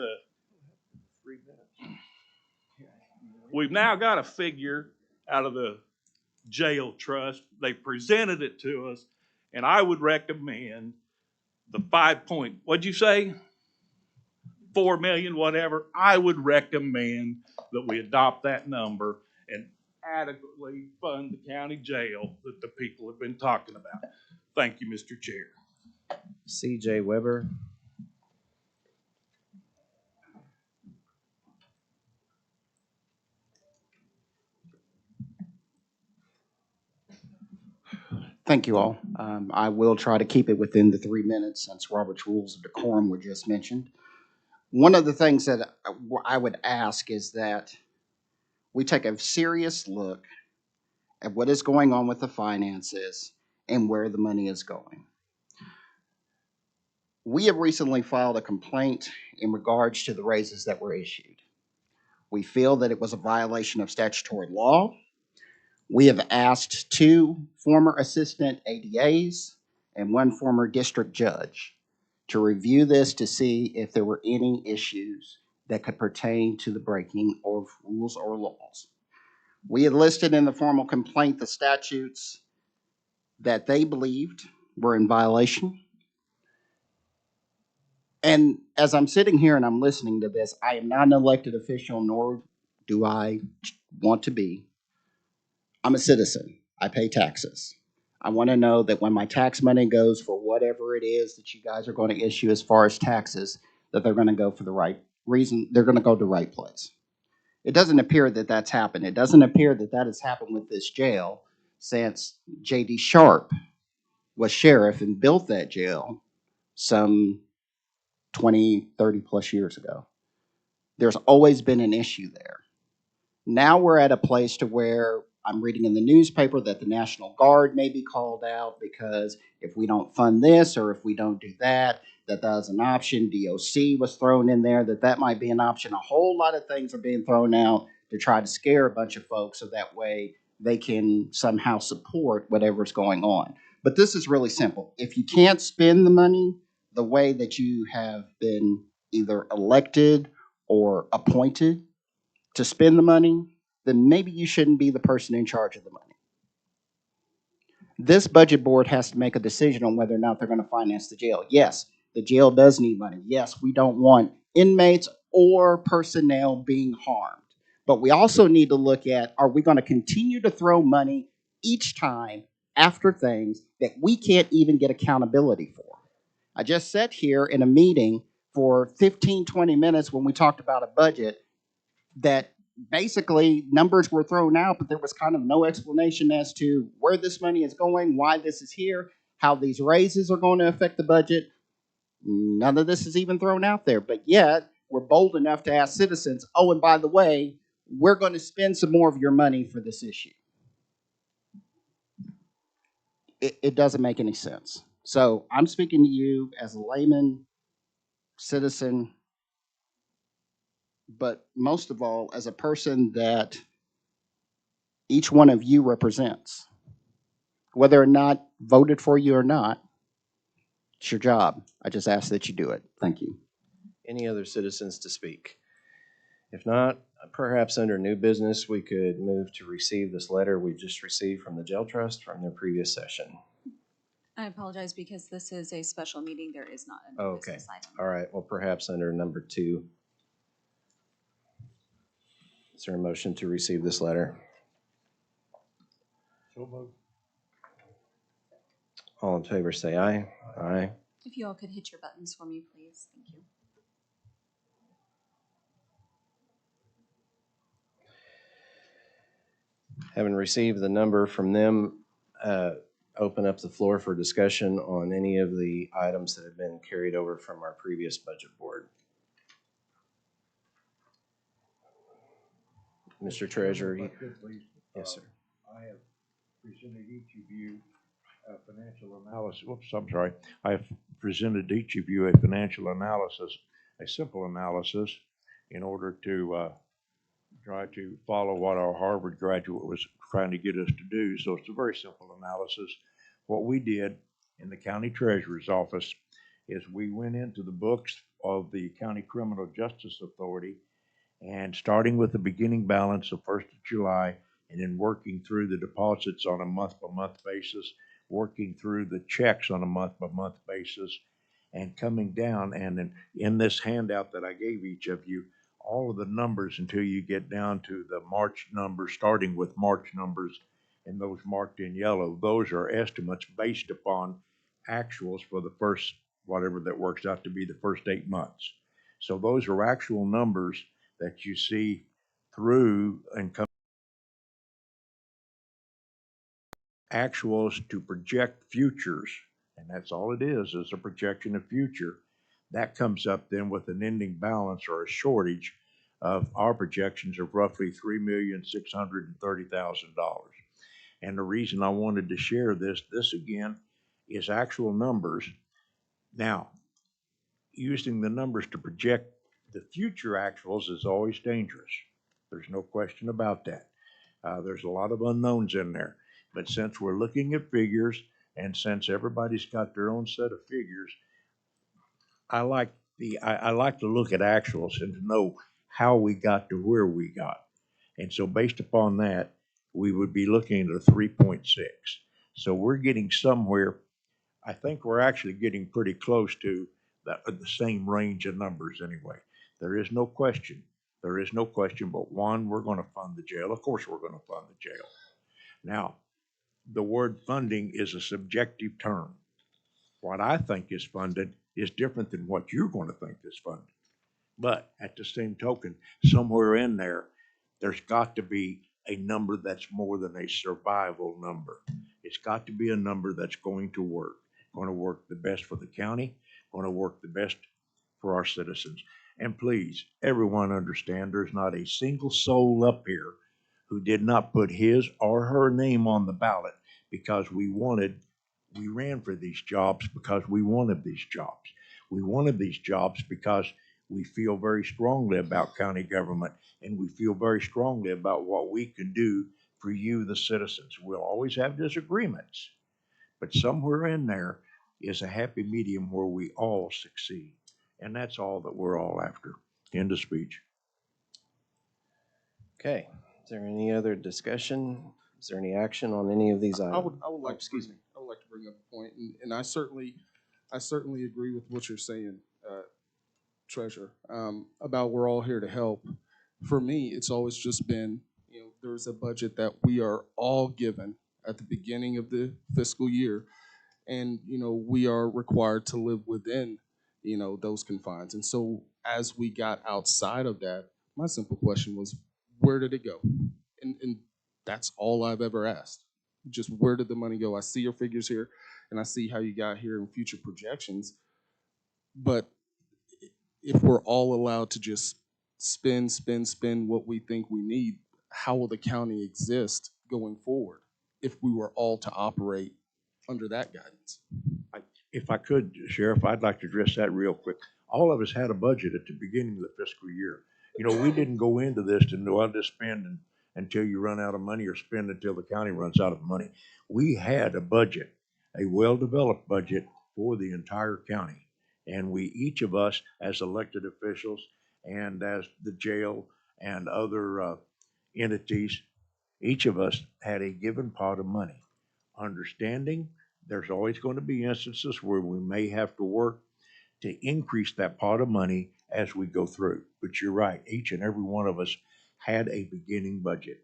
the jail trust. They presented it to us, and I would recommend the 5 point, what'd you say? 4 million, whatever. I would recommend that we adopt that number and adequately fund the county jail that the people have been talking about. Thank you, Mr. Chair. CJ Weber. Thank you all. I will try to keep it within the 3 minutes since Robert's Rules of Decorum were just mentioned. One of the things that I would ask is that we take a serious look at what is going on with the finances and where the money is going. We have recently filed a complaint in regards to the raises that were issued. We feel that it was a violation of statutory law. We have asked 2 former assistant ADAs and 1 former district judge to review this to see if there were any issues that could pertain to the breaking of rules or laws. We had listed in the formal complaint the statutes that they believed were in violation. And as I'm sitting here and I'm listening to this, I am not an elected official, nor do I want to be. I'm a citizen. I pay taxes. I want to know that when my tax money goes for whatever it is that you guys are going to issue as far as taxes, that they're going to go for the right reason. They're going to go to the right place. It doesn't appear that that's happened. It doesn't appear that that has happened with this jail since J.D. Sharp was sheriff and built that jail some 20, 30 plus years ago. There's always been an issue there. Now we're at a place to where I'm reading in the newspaper that the National Guard may be called out because if we don't fund this or if we don't do that, that's an option. DOC was thrown in there, that might be an option. A whole lot of things are being thrown out to try to scare a bunch of folks so that way they can somehow support whatever's going on. But this is really simple. If you can't spend the money the way that you have been either elected or appointed to spend the money, then maybe you shouldn't be the person in charge of the money. This budget board has to make a decision on whether or not they're going to finance the jail. Yes, the jail does need money. Yes, we don't want inmates or personnel being harmed. But we also need to look at, are we going to continue to throw money each time after things that we can't even get accountability for? I just sat here in a meeting for 15, 20 minutes when we talked about a budget that basically numbers were thrown out, but there was kind of no explanation as to where this money is going, why this is here, how these raises are going to affect the budget. None of this is even thrown out there, but yet we're bold enough to ask citizens, oh, and by the way, we're going to spend some more of your money for this issue. It doesn't make any sense. So I'm speaking to you as a layman, citizen, but most of all, as a person that each one of you represents. Whether or not voted for you or not, it's your job. I just ask that you do it. Thank you. Any other citizens to speak? If not, perhaps under new business, we could move to receive this letter we just received from the jail trust from their previous session. I apologize because this is a special meeting. There is not a new Okay. business item. All right. Well, perhaps under number 2. Is there a motion to receive this letter? So moved. All in favor say aye. Aye. If you all could hit your buttons for me, please. Thank you. Having received the number from them, open up the floor for discussion on any of the items that have been carried over from our previous budget board. Mr. Treasurer. Yes, sir. I have presented each of you a financial analysis. Whoops, I'm sorry. I have presented each of you a financial analysis, a simple analysis, in order to try to follow what our Harvard graduate was trying to get us to do. So it's a very simple analysis. What we did in the county treasurer's office is we went into the books of the County Criminal Justice Authority, and starting with the beginning balance of 1st of July, and then working through the deposits on a month-by-month basis, working through the checks on a month-by-month basis, and coming down, and then in this handout that I gave each of you, all of the numbers until you get down to the March numbers, starting with March numbers, and those marked in yellow. Those are estimates based upon actuals for the first, whatever that works out to be, the first 8 months. So those are actual numbers that you see through and come actuals to project futures. And that's all it is a projection of future. That comes up then with an ending balance or a shortage of our projections of roughly $3,630,000. And the reason I wanted to share this again is actual numbers. Now, using the numbers to project the future actuals is always dangerous. There's no question about that. There's a lot of unknowns in there. But since we're looking at figures, and since everybody's got their own set of figures, I like to look at actuals and to know how we got to where we got. And so based upon that, we would be looking at a 3.6. So we're getting somewhere. I think we're actually getting pretty close to the same range of numbers anyway. There is no question. There is no question, but one, we're going to fund the jail. Of course, we're going to fund the jail. Now, the word funding is a subjective term. What I think is funded is different than what you're going to think is funded. But at the same token, somewhere in there, there's got to be a number that's more than a survival number. It's got to be a number that's going to work the best for the county, going to work the best for our citizens. And please, everyone understand there's not a single soul up here who did not put his or her name on the ballot because we ran for these jobs because we wanted these jobs. We wanted these jobs because we feel very strongly about county government, and we feel very strongly about what we can do for you, the citizens. We'll always have disagreements, but somewhere in there is a happy medium where we all succeed. And that's all that we're all after. End of speech. Okay. Is there any other discussion? Is there any action on any of these items? I would like to bring up a point, and I certainly agree with what you're saying, Treasurer, about we're all here to help. For me, it's always just been, there's a budget that we are all given at the beginning of the fiscal year, and we are required to live within those confines. And so as we got outside of that, my simple question was, where did it go? And that's all I've ever asked. Just where did the money go? I see your figures here, and I see how you got here in future projections. But if we're all allowed to just spend what we think we need, how will the county exist going forward if we were all to operate under that guidance? If I could, Sheriff, I'd like to address that real quick. All of us had a budget at the beginning of the fiscal year. We didn't go into this to know how to spend until you run out of money or spend until the county runs out of money. We had a budget, a well-developed budget for the entire county. And we, each of us as elected officials and as the jail and other entities, each of us had a given pot of money. Understanding there's always going to be instances where we may have to work to increase that pot of money as we go through. But you're right, each and every one of us had a beginning budget.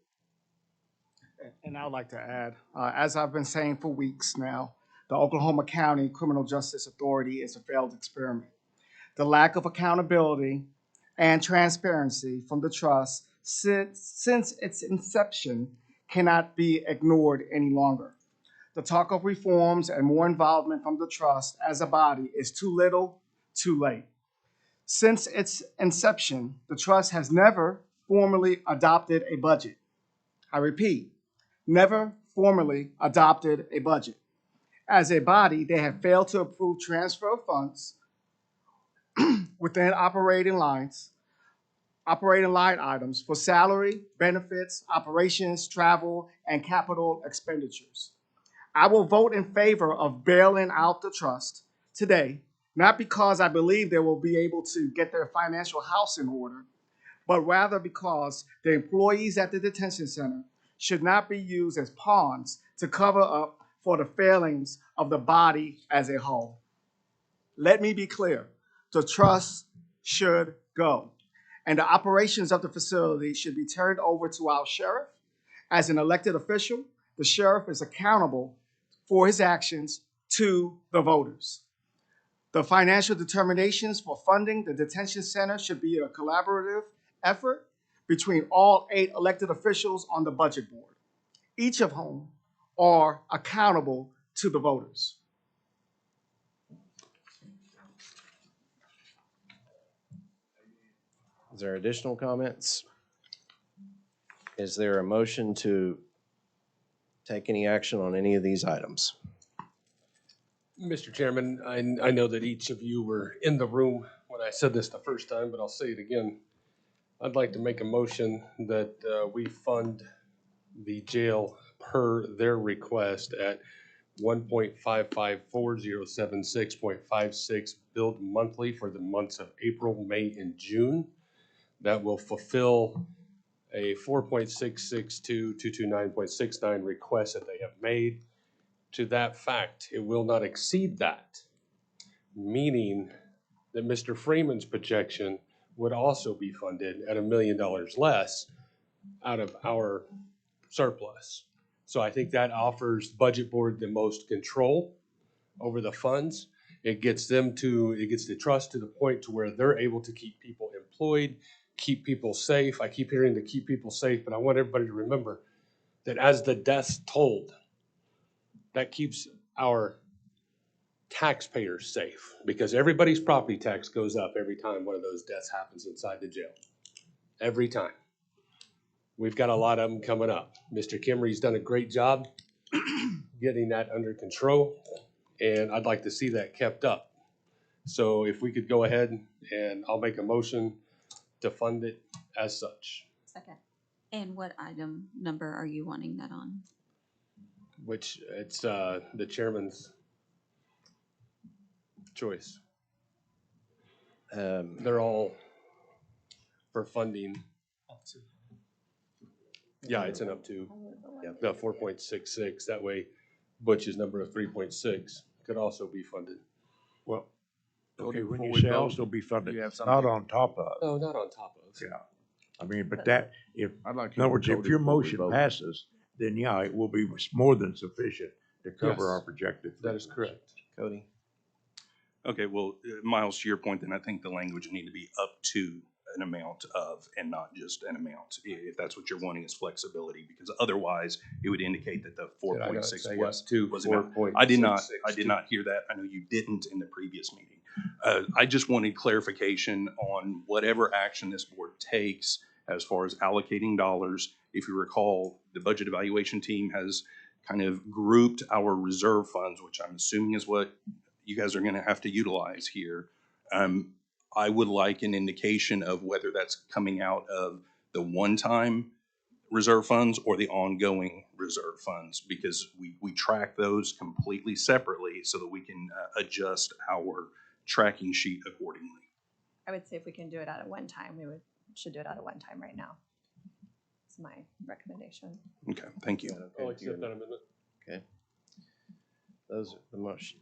And I'd like to add, as I've been saying for weeks now, the Oklahoma County Criminal Justice Authority is a failed experiment. The lack of accountability and transparency from the trust since its inception cannot be ignored any longer. The talk of reforms and more involvement from the trust as a body is too little, too late. Since its inception, the trust has never formally adopted a budget. I repeat, never formally adopted a budget. As a body, they have failed to approve transfer of funds within operating line items for salary, benefits, operations, travel, and capital expenditures. I will vote in favor of bailing out the trust today, not because I believe they will be able to get their financial house in order, but rather because the employees at the detention center should not be used as pawns to cover up for the failings of the body as a whole. Let me be clear, the trust should go, and the operations of the facility should be turned over to our sheriff. As an elected official, the sheriff is accountable for his actions to the voters. The financial determinations for funding the detention center should be a collaborative effort between all 8 elected officials on the budget board, each of whom are accountable to the voters. Is there additional comments? Is there a motion to take any action on any of these items? Mr. Chairman, I know that each of you were in the room when I said this the first time, but I'll say it again. I'd like to make a motion that we fund the jail per their request at 1.554076.56 billed monthly for the months of April, May, and June. That will fulfill a 4.662229.69 request that they have made. To that fact, it will not exceed that, meaning that Mr. Freeman's projection would also be funded at $1 million less out of our surplus. So I think that offers Budget Board the most control over the funds. It gets the trust to the point to where they're able to keep people employed, keep people safe. I keep hearing to keep people safe, but I want everybody to remember that as the deaths tolled, that keeps our taxpayers safe, because everybody's property tax goes up every time one of those deaths happens inside the jail. Every time. We've got a lot of them coming up. Mr. Kimmery's done a great job getting that under control, and I'd like to see that kept up. So if we could go ahead, and I'll make a motion to fund it as such, Second. And what item number are you wanting that on? which it's the chairman's choice. They're all for funding. Yeah, it's an up to, the 4.66. That way Butch's number of 3.6 could also be funded. Well, okay, when Before you we say vote, also be funded, you have not something? on top of. No, not on top of. Yeah. I mean, but that, if, I'd like to in other words, vote if your before we motion vote. passes, then yeah, it will be more than sufficient to cover Yes. our projected. That is correct. Cody? Okay, well, Miles, to your point, then I think the language would need to be up to an amount of, and not just an amount, if that's what you're wanting is flexibility, because otherwise it would indicate that the Did I not 4.6 say was up to enough. 4.66? I did not hear that. I know you didn't in the previous meeting. I just wanted clarification on whatever action this board takes as far as allocating dollars. If you recall, the budget evaluation team has kind of grouped our reserve funds, which I'm assuming is what you guys are gonna have to utilize here. I would like an indication of whether that's coming out of the one-time reserve funds or the ongoing reserve funds, because we track those completely separately so that we can adjust our tracking sheet accordingly. I would say if we can do it at a one time, should do it at a one time right now. It's my recommendation. Okay, thank you. I'll accept that amendment. Okay. Those are the motion.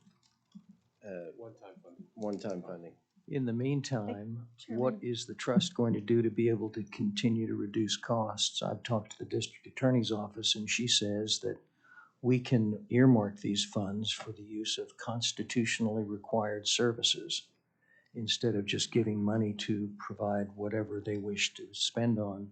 One-time funding. One-time funding. In the meantime, Chairman. what is the trust going to do to be able to continue to reduce costs? I've talked to the district attorney's office, and she says that we can earmark these funds for the use of constitutionally required services instead of just giving money to provide whatever they wish to spend on.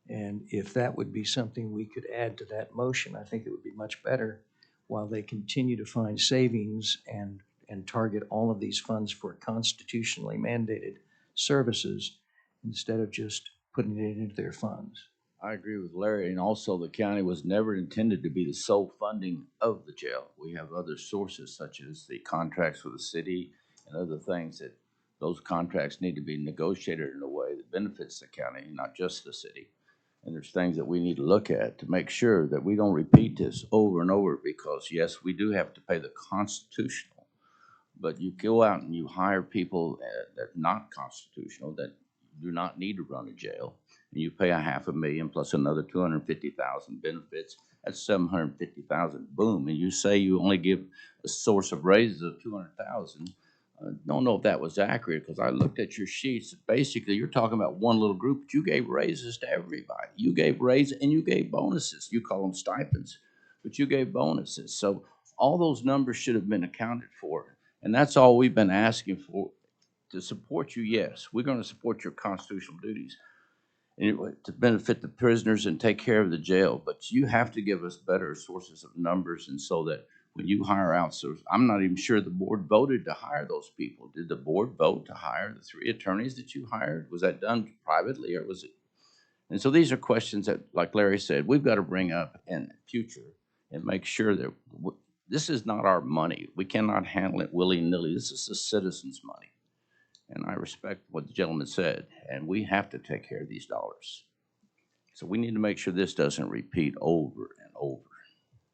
And if that would be something we could add to that motion, I think it would be much better while they continue to find savings and target all of these funds for constitutionally mandated services instead of just putting it into their funds. I agree with Larry, and also the county was never intended to be the sole funding of the jail. We have other sources such as the contracts with the city and other things that those contracts need to be negotiated in a way that benefits the county, not just the city. And there's things that we need to look at to make sure that we don't repeat this over and over because yes, we do have to pay the constitutional, but you go out and you hire people that are not constitutional, that do not need to run a jail, and you pay $500,000 plus another $250,000 benefits, that's $750,000, boom. And you say you only give a source of raises of $200,000. Don't know if that was accurate because I looked at your sheets. Basically, you're talking about one little group, but you gave raises to everybody. You gave raises and you gave bonuses. You call them stipends, but you gave bonuses. So all those numbers should have been accounted for. And that's all we've been asking for. To support you, yes, we're going to support your constitutional duties and to benefit the prisoners and take care of the jail. But you have to give us better sources of numbers, and so that when you hire outsourced, I'm not even sure the board voted to hire those people. Did the board vote to hire the 3 attorneys that you hired? Was that done privately, or was it? And so these are questions that, like Larry said, we've got to bring up in the future and make sure that this is not our money. We cannot handle it willy-nilly. This is the citizens' money. And I respect what the gentleman said, and we have to take care of these dollars. So we need to make sure this doesn't repeat over and over.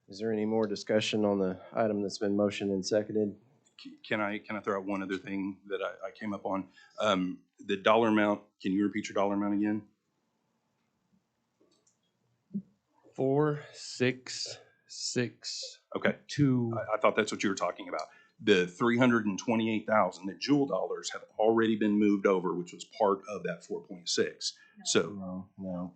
Is there any more discussion on the item that's been motioned and seconded? Can I throw out one other thing that I came up on? The dollar amount, can you repeat your dollar amount again? 466. Okay. I thought that's what you were talking about. The 328,000, the jewel dollars have already been moved over, which was part of that 4.6. So No.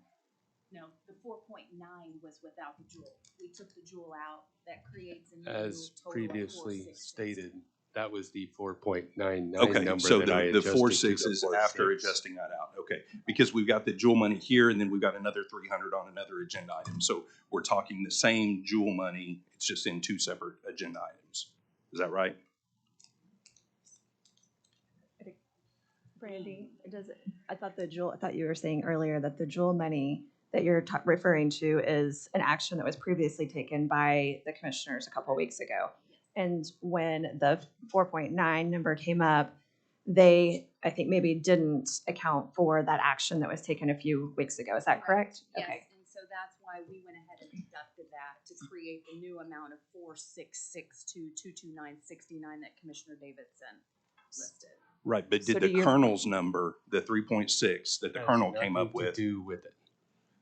No, the 4.9 was without the jewel. We took the jewel out. That creates a new As total of previously 466. stated, that was the 4.99 okay, number so that I the adjusted 4.6 to is the after 4.6. adjusting that out. Okay, because we've got the jewel money here, and then we've got another 300 on another agenda item. So we're talking the same jewel money. It's just in 2 separate agenda items. Is that right? Brandy, I thought you were saying earlier that the jewel money that you're referring to is an action that was previously taken by the commissioners a couple weeks ago. And when the 4.9 number came up, they, I think, maybe didn't account for that action that was taken a few weeks ago. Is that correct? Yes, Okay. and so that's why we went ahead and deducted that to create the new amount of 466222969 that Commissioner Davidson listed. Right, but did So the do you- colonel's number, the 3.6 that the colonel came up with? Has nothing to do with it.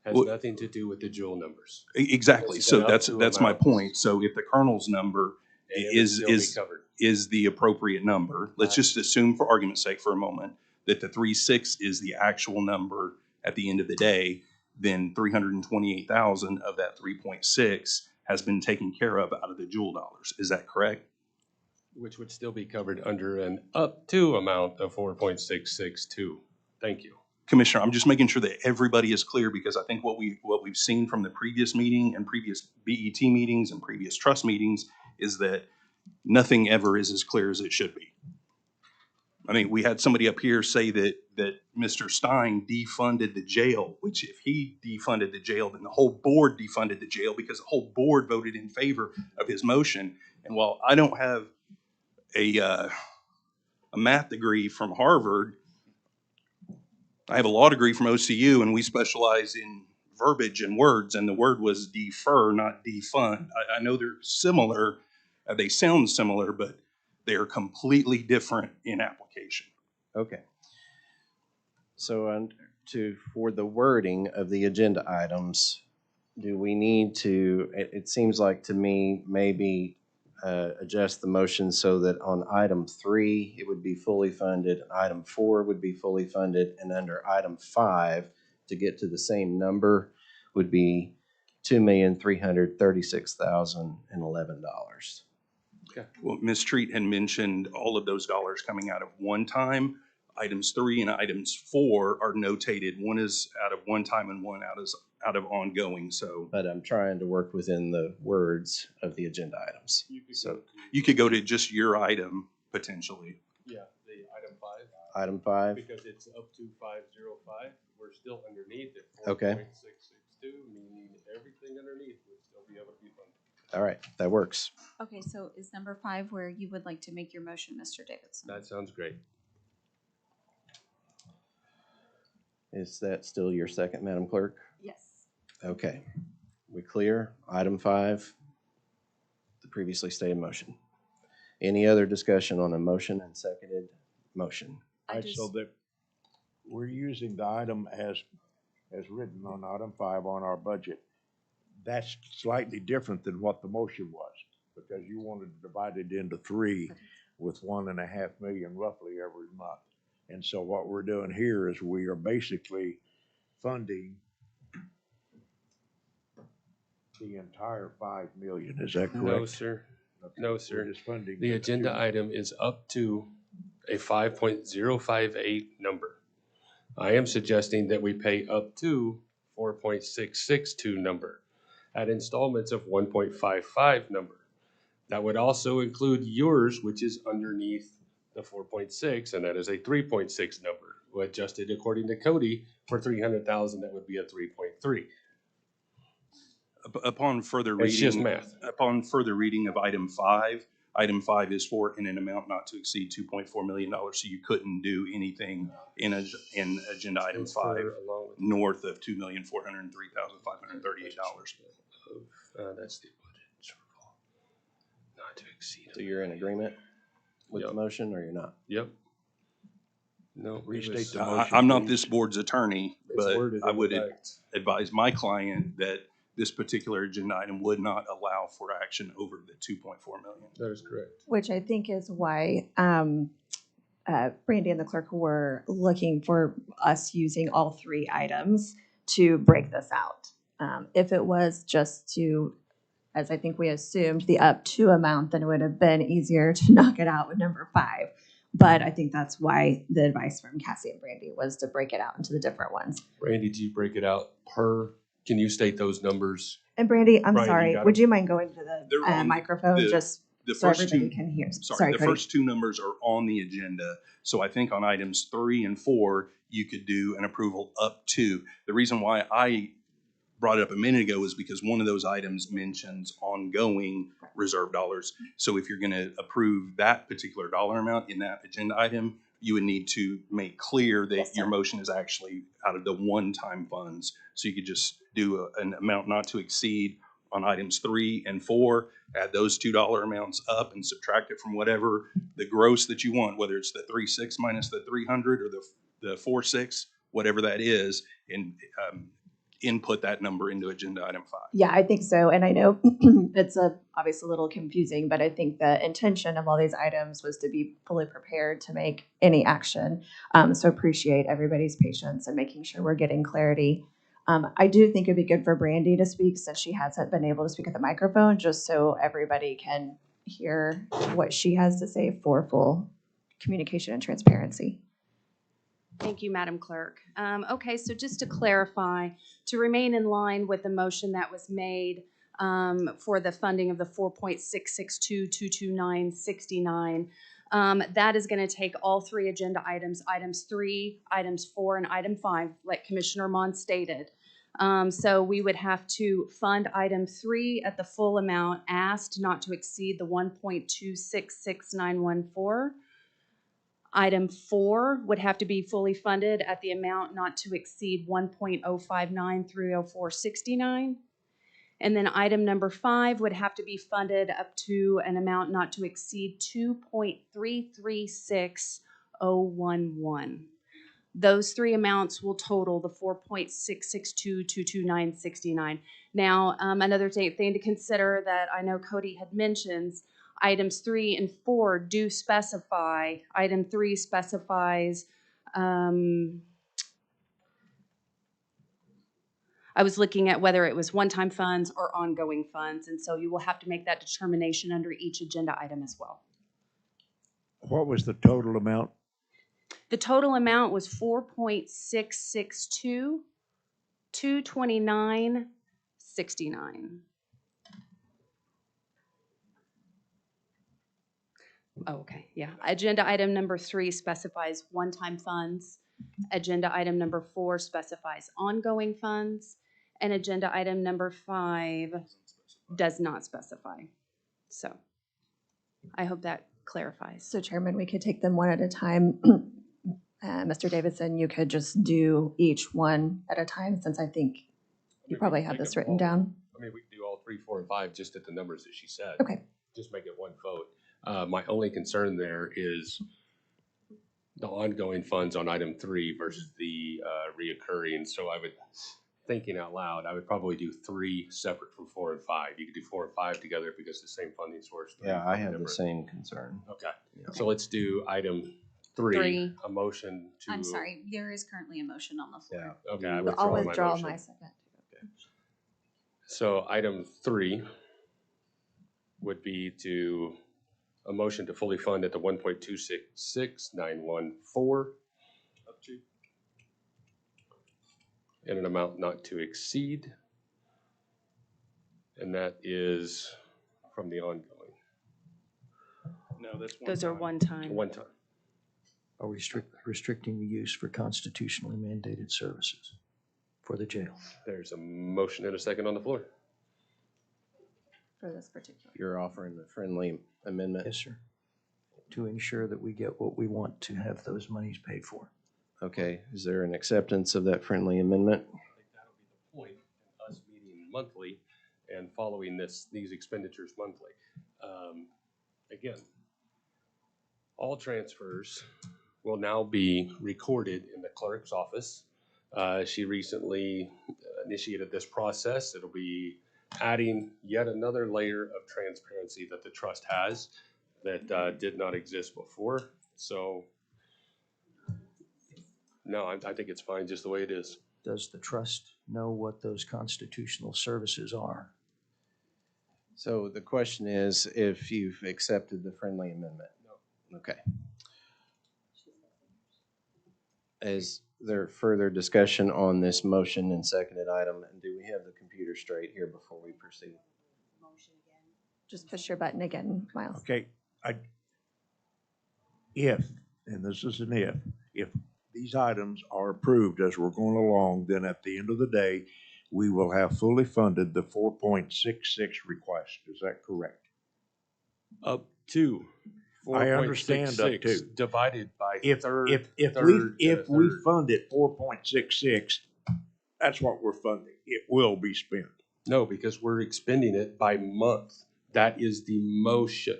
Has Well- nothing to do with the jewel numbers. Exactly. It's So been up to that's my amounts. point. So if the colonel's number And it would still be is covered. the appropriate number, let's just assume for argument's sake for a moment that the 3.6 is the actual number at the end of the day, then 328,000 of that 3.6 has been taken care of out of the jewel dollars. Is that correct? Which would still be covered under an up to amount of 4.662. Thank you. Commissioner, I'm just making sure that everybody is clear because I think what we've seen from the previous meeting and previous BET meetings and previous trust meetings is that nothing ever is as clear as it should be. I mean, we had somebody up here say that Mr. Stein defunded the jail, which if he defunded the jail, then the whole board defunded the jail because the whole board voted in favor of his motion. And while I don't have a math degree from Harvard, I have a law degree from OCU, and we specialize in verbiage and words, and the word was defer, not defund. I know they're similar, they sound similar, but they are completely different in application. Okay. So for the wording of the agenda items, do we need to, it seems like to me, maybe adjust the motion so that on item 3, it would be fully funded, item 4 would be fully funded, and under item 5, to get to the same number, would be $2,336,011. Okay. Well, Ms. Treat had mentioned all of those dollars coming out of one time. Items 3 and items 4 are notated. One is out of one time and one out of ongoing, so. But I'm trying to work within the words of the agenda items. So You could go to just your item potentially. Yeah, the item 5. item 5, Because it's up to 505, we're still underneath it. Okay. 4.662, meaning everything underneath would still be able to be funded. all right, that works. Okay, so is number 5 where you would like to make your motion, Mr. Davidson? That sounds great. Is that still your second, Madam Clerk? Yes. Okay, we clear? Item 5, the previously stated motion. Any other discussion on a motion and seconded motion? Right, so that we're using the item as written on item 5 on our budget. That's slightly different than what the motion was, because you wanted to divide it into 3 with 1.5 million roughly every month. And so what we're doing here is we are basically funding the entire 5 million. Is that correct? No, sir. Okay, No, we're sir. just funding The agenda 2. item is up to a 5.058 number. I am suggesting that we pay up to 4.662 number at installments of 1.55 number. That would also include yours, which is underneath the 4.6, and that is a 3.6 number. Adjusted according to Cody for 300,000, that would be a 3.3. Upon further reading. It's just math. Upon further reading of item 5 is for in an amount not to exceed $2.4 million, so you couldn't do anything in agenda item 5 north of $2,403,538. That's the budget. Not to exceed. So you're in agreement with the motion, or you're not? Yep. No, Restate the motion. I'm not please. this board's attorney, but I would advise my client that this particular agenda item would not allow for action over the 2.4 million. That is correct. Which I think is why Brandy and the clerk were looking for us using all 3 items to break this out. If it was just to, as I think we assumed, the up to amount, then it would have been easier to knock it out with number 5. But I think that's why the advice from Cassie and Brandy was to break it out into the different ones. Brandy, do you break it out per, can you state those numbers? And Brandy, I'm Brian, you sorry, got would them? you mind going to the They're on microphone just the so first everybody two- can hear? Sorry, the Cody. first 2 numbers are on the agenda. So I think on items 3 and 4, you could do an approval up to. The reason why I brought it up a minute ago is because one of those items mentions ongoing reserve dollars. So if you're going to approve that particular dollar amount in that agenda item, you would need to make clear that your motion is actually out of the one-time funds. So you could just do an amount not to exceed on items 3 and 4, add those $2 amounts up and subtract it from whatever the gross that you want, whether it's the 3.6 minus the 300 or the 4.6, whatever that is, and input that number into agenda item 5. Yeah, I think so. And I know it's obviously a little confusing, but I think the intention of all these items was to be fully prepared to make any action. So appreciate everybody's patience and making sure we're getting clarity. I do think it'd be good for Brandy to speak since she hasn't been able to speak at the microphone, just so everybody can hear what she has to say for full communication and transparency. Thank you, Madam Clerk. Okay, so just to clarify, to remain in line with the motion that was made for the funding of the 4.66222969, that is going to take all 3 agenda items, items 3, items 4, and item 5, like Commissioner Mon stated. So we would have to fund item 3 at the full amount asked, not to exceed the 1.266914. Item 4 would have to be fully funded at the amount not to exceed 1.05930469. And then item number 5 would have to be funded up to an amount not to exceed 2.336011. Those 3 amounts will total the 4.662222969. Now, another thing to consider that I know Cody had mentioned, items 3 and 4 do specify. Item 3 specifies, I was looking at whether it was one-time funds or ongoing funds, and so you will have to make that determination under each agenda item as well. What was the total amount? The total amount was 4.662, 229.69. Oh, okay, yeah. Agenda item number 3 specifies one-time funds. Agenda item number 4 specifies ongoing funds. And agenda item number 5 does not specify. So I hope that clarifies. So Chairman, we could take them one at a time. Mr. Davidson, you could just do each one at a time, since I think you probably have this written down. I mean, we can do all 3, 4, and 5 just at the numbers that she said. Okay. Just make it one vote. My only concern there is the ongoing funds on item 3 versus the reoccurring. So I would, thinking out loud, I would probably do 3 separate from 4 and 5. You could do 4 and 5 together because the same funding source. Yeah, I have the same concern. Okay. So let's do item 3, a motion to. I'm sorry, there is currently a motion on the floor. Yeah. Okay. I'll withdraw motion. my second. So item 3 would be a motion to fully fund at the 1.266914 Up to. in an amount not to exceed. And that is from the ongoing. No, that's one. Those are one-time. One time. Are we restricting the use for constitutionally mandated services for the jail? There's a motion and a second on the floor. For this particular. You're offering the friendly amendment? Yes, sir. To ensure that we get what we want to have those monies paid for. Okay, is there an acceptance of that friendly amendment? I think that'll be the point in us meeting monthly and following these expenditures monthly. Again, all transfers will now be recorded in the clerk's office. She recently initiated this process. It'll be adding yet another layer of transparency that the trust has that did not exist before. So, no, I think it's fine just the way it is. Does the trust know what those constitutional services are? So the question is if you've accepted the friendly amendment? No. Okay. Is there further discussion on this motion and seconded item? And do we have the computer straight here before we proceed? Just push your button again, Miles. Okay, if, and this is an if these items are approved as we're going along, then at the end of the day, we will have fully funded the 4.66 request. Is that correct? Up to I understand up 4.66 to. divided by If we fund it 4.66, that's what we're funding. It will be spent. No, because we're expending it by month. That is the motion.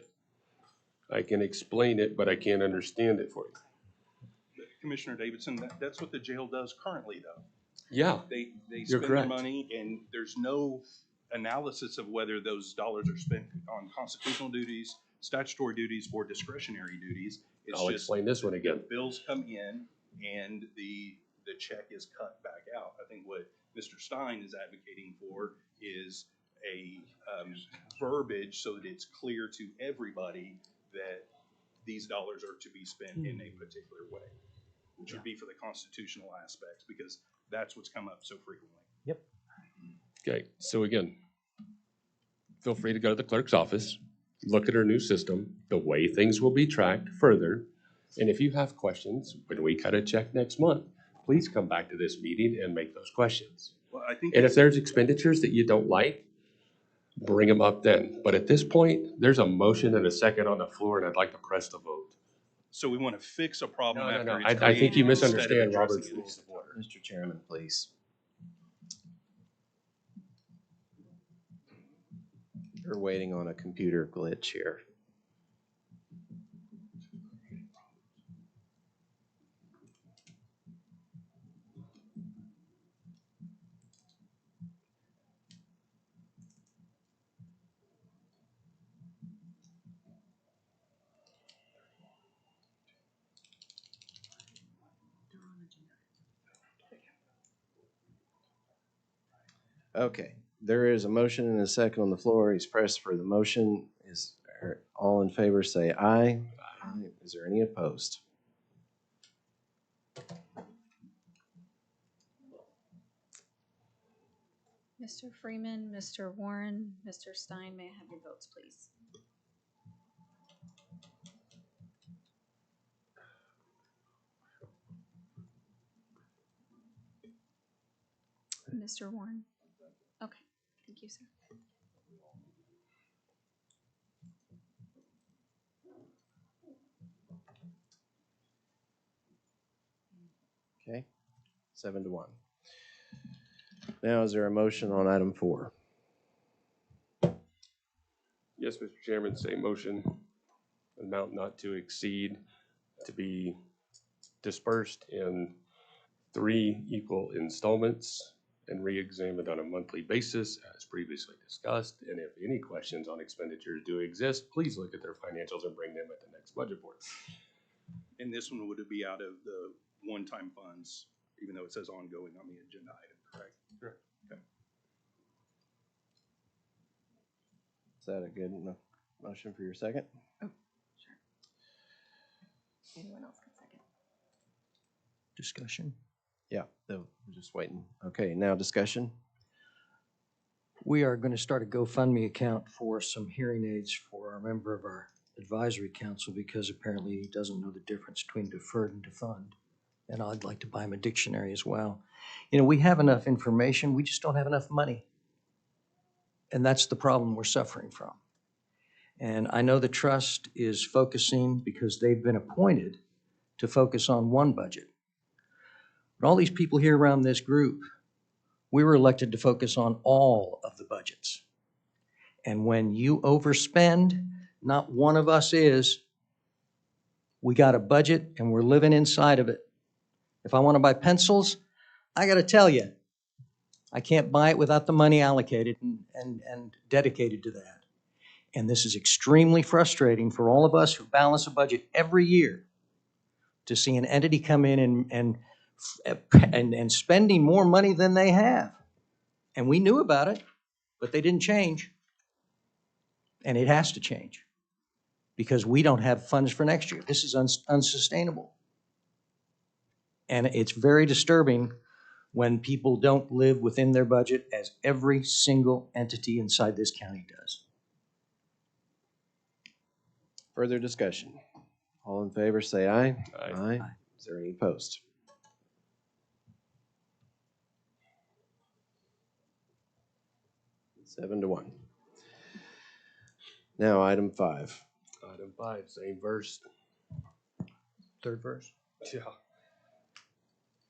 I can explain it, but I can't understand it for you. Commissioner Davidson, that's what the jail does currently, though. Yeah, They you're spend their correct. money, and there's no analysis of whether those dollars are spent on constitutional duties, statutory duties, or discretionary duties. It's I'll just explain this one again. the bills come in, and the check is cut back out. I think what Mr. Stein is advocating for is a verbiage so that it's clear to everybody that these dollars are to be spent in a particular way, which would be for the constitutional aspects, because that's what's come up so frequently. Yep. Okay, so again, feel free to go to the clerk's office, look at her new system, the way things will be tracked further. And if you have questions, when we cut a check next month, please come back to this meeting and make those questions. Well, I think And if there's expenditures that you don't like, bring them up then. But at this point, there's a motion and a second on the floor, and I'd like to press the vote. so. We want to fix a problem No, no, after no. it's I think you created instead of misunderstand addressing Robert's it. rules of order. Mr. Chairman, please. We're waiting on a computer glitch here. Okay, there is a motion and a second on the floor. He's pressed for the motion. Is all in favor say aye. Aye. Is there any opposed? Mr. Freeman, Mr. Warren, Mr. Stein, may I have your votes, please? Mr. Warren? Okay, thank you, sir. Okay, 7-1. Now, is there a motion on item 4? Yes, Mr. Chairman, same motion, amount not to exceed, to be dispersed in 3 equal installments and re-examined on a monthly basis as previously discussed. And if any questions on expenditures do exist, please look at their financials and bring them at the next budget board. And this one would be out of the one-time funds, even though it says ongoing on the agenda item, correct? Correct. Okay. Is that a good enough motion for your second? Oh, sure. Anyone else can second? Discussion. Yeah, we're just waiting. Okay, now discussion. We are going to start a GoFundMe account for some hearing aids for our member of our advisory council because apparently he doesn't know the difference between deferred and defund. And I'd like to buy him a dictionary as well. You know, we have enough information, we just don't have enough money. And that's the problem we're suffering from. And I know the trust is focusing because they've been appointed to focus on one budget. But all these people here around this group, we were elected to focus on all of the budgets. And when you overspend, not one of us is, we got a budget and we're living inside of it. If I want to buy pencils, I got to tell you, I can't buy it without the money allocated and dedicated to that. And this is extremely frustrating for all of us who balance a budget every year to see an entity come in and spending more money than they have. And we knew about it, but they didn't change. And it has to change because we don't have funds for next year. This is unsustainable. And it's very disturbing when people don't live within their budget, as every single entity inside this county does. Further discussion. All in favor, say aye. Aye. Aye. Is there any opposed? Seven to 1. Now, item 5. Item 5, same verse. Third verse? Yeah.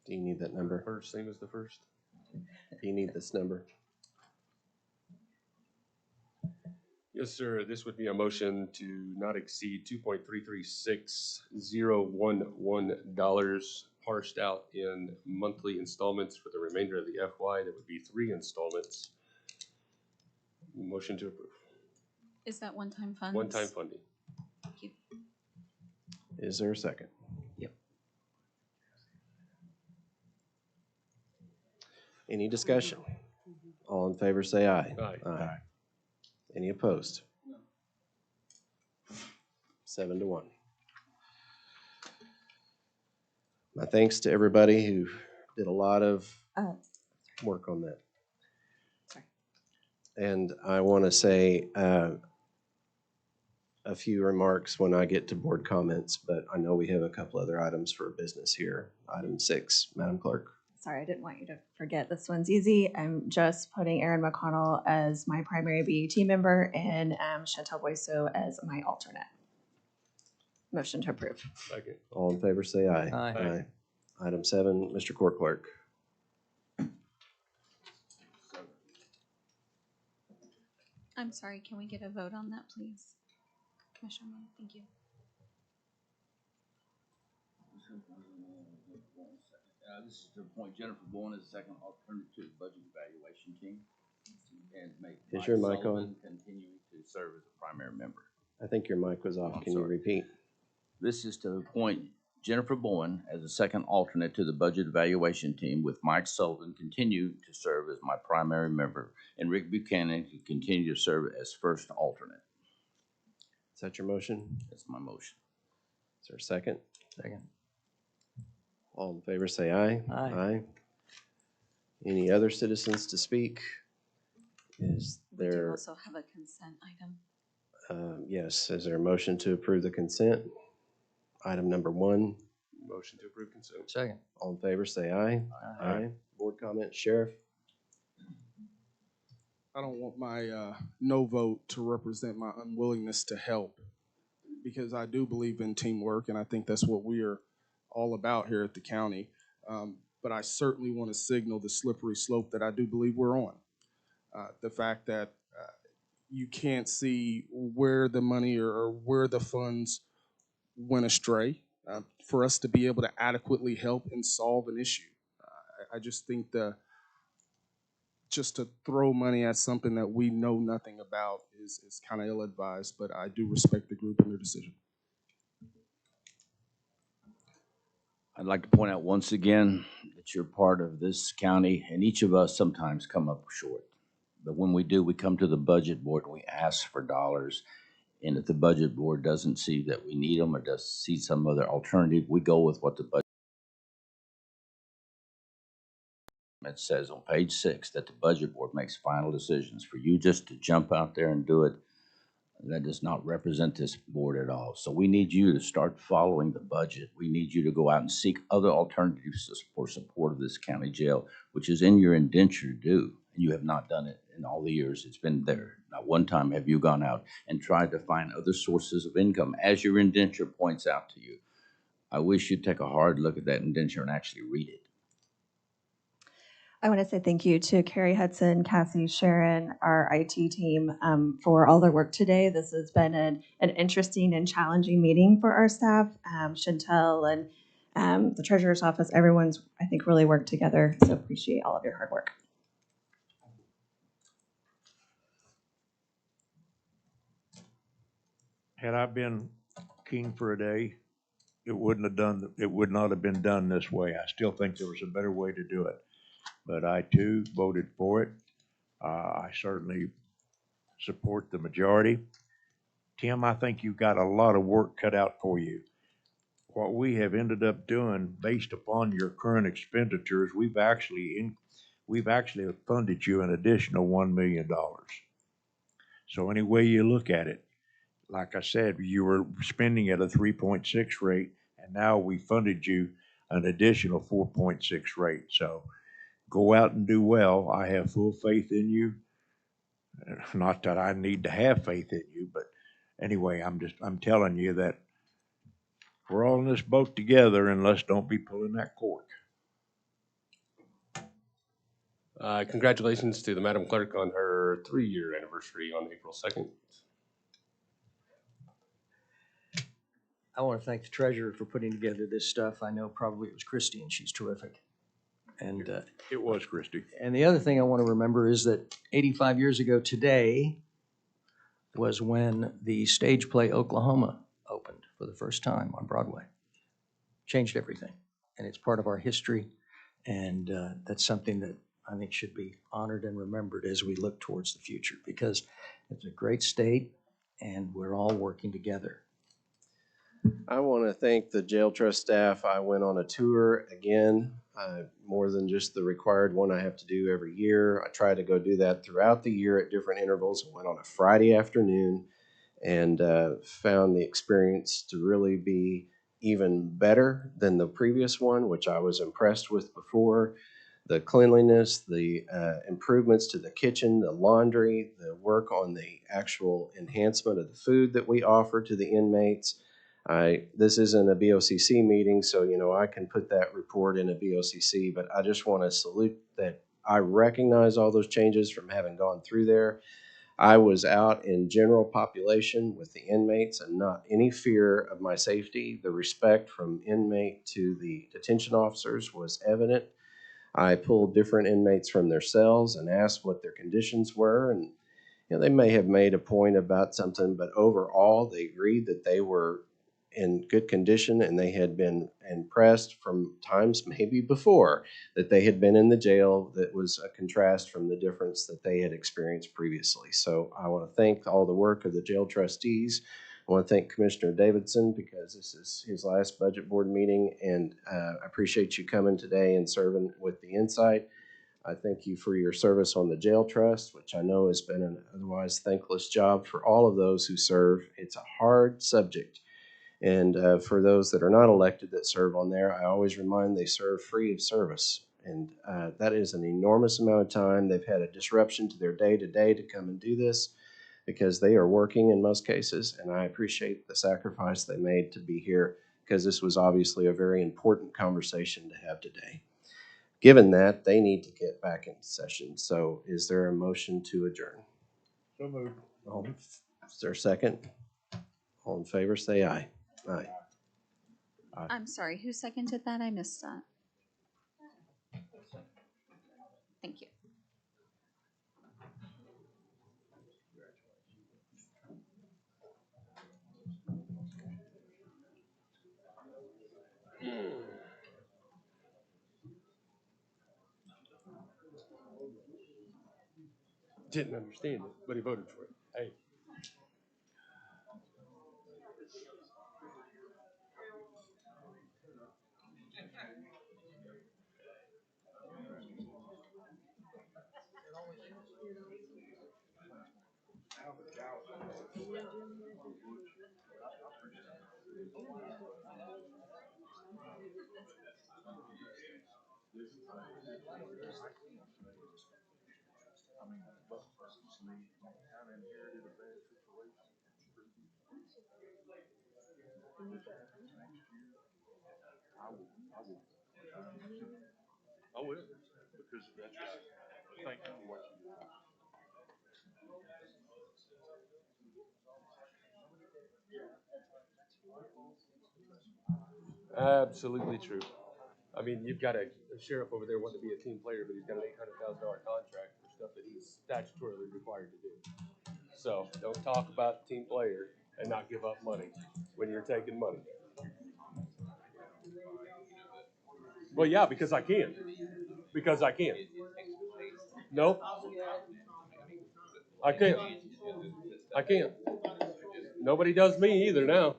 Do you need that number? First, same as the first. Do you need this number? Yes, sir. This would be a motion to not exceed $2.336011 parsed out in monthly installments for the remainder of the FY. That would be 3 installments. Motion to approve. Is that one-time funds? One-time funding. Thank you. Is there a second? Yep. Any discussion? All in favor, say aye. Aye. Aye. Any opposed? 7 to 1. My thanks to everybody who did a lot of work on that. Sorry. And I want to say a few remarks when I get to board comments, but I know we have a couple other items for business here. Item 6, Madam Clerk. Sorry, I didn't want you to forget. This one's easy. I'm just putting Erin McConnell as my primary BET member and Chantel Boyso as my alternate. Motion to approve. Second. All in favor, say aye. Aye. Item 7, Mr. Court Clerk. I'm sorry, can we get a vote on that, please? Commissioner Moore, thank you. This is to appoint Jennifer Bourne as the second alternate to the budget evaluation team and make Is your mic Sullivan on? continue to serve as a primary member. I think your mic was off. Can you repeat? This is to appoint Jennifer Bourne as a second alternate to the budget evaluation team with Mike Sullivan continue to serve as my primary member and Rick Buchanan to continue to serve as first alternate. Is that your motion? That's my motion. Is there a second? Second. All in favor, say aye. Aye. Any other citizens to speak? Is We do there, also have a consent item. yes, is there a motion to approve the consent? Item number 1. Motion to approve consent. Second. All in favor, say aye. Aye. Board comment, Sheriff? I don't want my no vote to represent my unwillingness to help, because I do believe in teamwork, and I think that's what we are all about here at the county. But I certainly want to signal the slippery slope that I do believe we're on. The fact that you can't see where the money or where the funds went astray for us to be able to adequately help and solve an issue. I just think just to throw money at something that we know nothing about is kind of ill-advised, but I do respect the group and their decision. I'd like to point out once again that you're part of this county, and each of us sometimes come up short. But when we do, we come to the budget board and we ask for dollars. And if the budget board doesn't see that we need them or does see some other alternative, we go with what the budget says on page 6, that the budget board makes final decisions. For you just to jump out there and do it, that does not represent this board at all. So we need you to start following the budget. We need you to go out and seek other alternatives for support of this county jail, which is in your indenture to do. You have not done it in all the years it's been there. Not one time have you gone out and tried to find other sources of income, as your indenture points out to you. I wish you'd take a hard look at that indenture and actually read it. I want to say thank you to Carrie Hudson, Cassie, Sharon, our IT team for all their work today. This has been an interesting and challenging meeting for our staff. Chantel and the treasurer's office, everyone's, I think, really worked together. So appreciate all of your hard work. Had I been king for a day, it would not have been done this way. I still think there was a better way to do it. But I too voted for it. I certainly support the majority. Tim, I think you've got a lot of work cut out for you. What we have ended up doing, based upon your current expenditures, we've actually funded you an additional $1 million. So any way you look at it, like I said, you were spending at a 3.6 rate, and now we funded you an additional 4.6 rate. So go out and do well. I have full faith in you. Not that I need to have faith in you, but anyway, I'm telling you that we're all in this boat together, and let's don't be pulling that cork. Congratulations to the Madam Clerk on her 3-year anniversary on April 2nd. I want to thank the treasurer for putting together this stuff. I know probably it was Christie, and she's terrific. And it was Christie. And the other thing I want to remember is that 85 years ago today was when the stage play Oklahoma opened for the first time on Broadway. Changed everything, and it's part of our history, and that's something that I think should be honored and remembered as we look towards the future, because it's a great state, and we're all working together. I want to thank the jail trust staff. I went on a tour again, more than just the required one I have to do every year. I try to go do that throughout the year at different intervals. I went on a Friday afternoon and found the experience to really be even better than the previous one, which I was impressed with before. The cleanliness, the improvements to the kitchen, the laundry, the work on the actual enhancement of the food that we offer to the inmates. This isn't a BOCC meeting, so I can put that report in a BOCC, but I just want to salute that I recognize all those changes from having gone through there. I was out in general population with the inmates and not any fear of my safety. The respect from inmate to the detention officers was evident. I pulled different inmates from their cells and asked what their conditions were, and they may have made a point about something, but overall they agreed that they were in good condition, and they had been impressed from times maybe before that they had been in the jail. That was a contrast from the difference that they had experienced previously. So I want to thank all the work of the jail trustees I want to thank Commissioner Davidson because this is his last budget board meeting, and I appreciate you coming today and serving with the insight. I thank you for your service on the jail trust, which I know has been an otherwise thankless job for all of those who serve. It's a hard subject. And for those that are not elected that serve on there, I always remind they serve free of service. And that is an enormous amount of time. They've had a disruption to their day-to-day to come and do this because they are working in most cases. And I appreciate the sacrifice they made to be here because this was obviously a very important conversation to have today. Given that, they need to get back into session. So is there a motion to adjourn? So moved. Is there a second? All in favor, say aye. Aye. I'm sorry, who seconded that? I missed that. Thank you. Didn't understand it, but he voted for it. Hey. I will, because that's right. Thank you for what you do. Absolutely true. I mean, you've got a sheriff over there wanting to be a team player, but he's got an $800,000 contract for stuff that he's statutorily required to do. So don't talk about team player and not give up money when you're taking money. Well, yeah, because I can. Because I can. Nope. I can't. I can't. Nobody does me either now.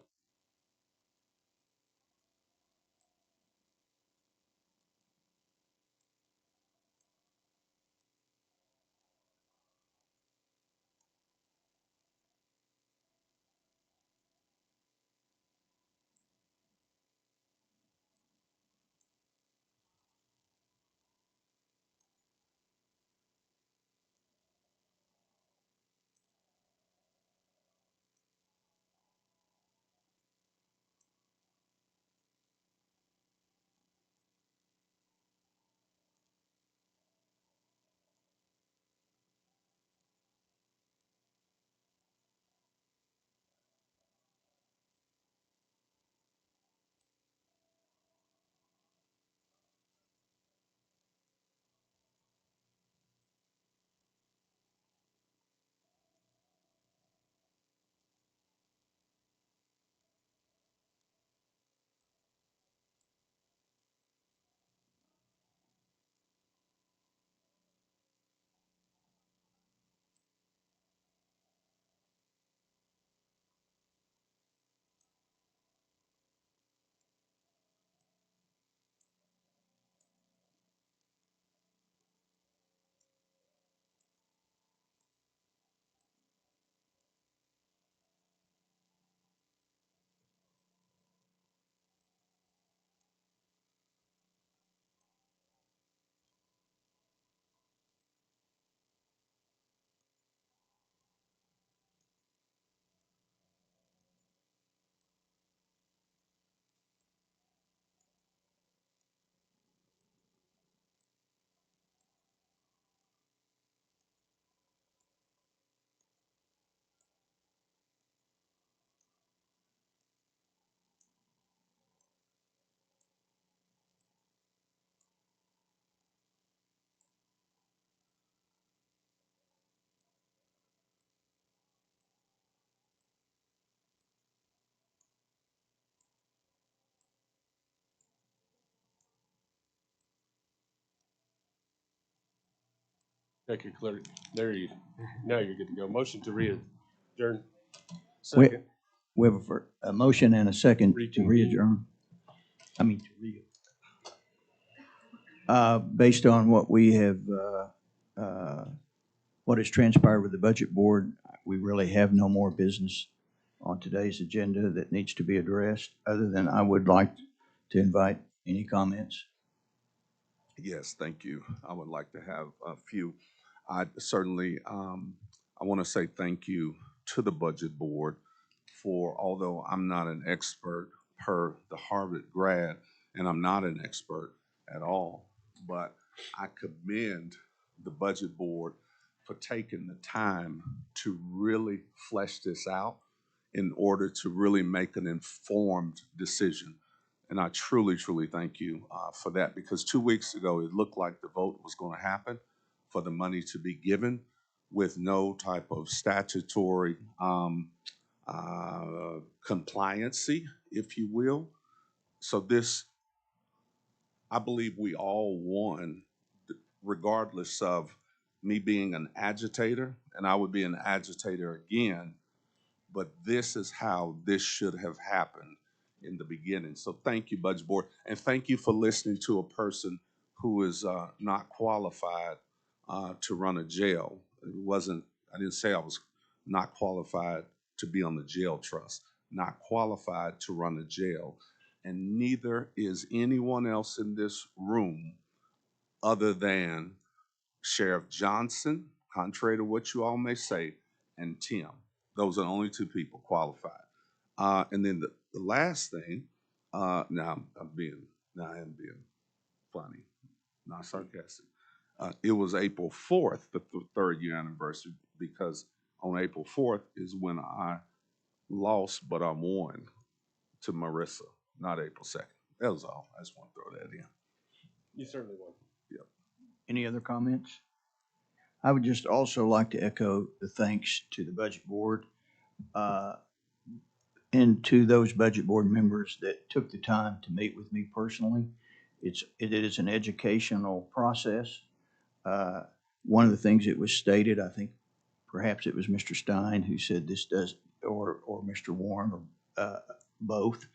Thank you, clerk. There you. Now you're good to go. Motion to readjourn. We, Second. We have a motion and a second to Reconvene. re-adjourn. Based on what we have, what has transpired with the budget board, we really have no more business on today's agenda that needs to be addressed, other than I would like to invite any comments. Yes, thank you. I would like to have a few. I certainly, I want to say thank you to the budget board for, although I'm not an expert per the Harvard grad, and I'm not an expert at all, but I commend the budget board for taking the time to really flesh this out in order to really make an informed decision. And I truly, truly thank you for that, because 2 weeks ago, it looked like the vote was going to happen for the money to be given with no type of statutory compliancy, if you will. So this, I believe we all won, regardless of me being an agitator, and I would be an agitator again, but this is how this should have happened in the beginning. So thank you, Budget Board, and thank you for listening to a person who is not qualified to run a jail. I didn't say I was not qualified to be on the jail trust, not qualified to run a jail, and neither is anyone else in this room other than Sheriff Johnson, contrary to what you all may say, and Tim. Those are the only two people qualified. And then the last thing, now I am being funny, not sarcastic. It was April 4th, the third year anniversary, because on April 4th is when I lost, but I won to Marissa, not April 2nd. That was all. I just want to throw that in. You certainly won. Yep. Any other comments? I would just also like to echo the thanks to the budget board and to those budget board members that took the time to meet with me personally. It is an educational process. One of the things that was stated, I think perhaps it was Mr. Stein who said this does, or Mr. Warren, or both,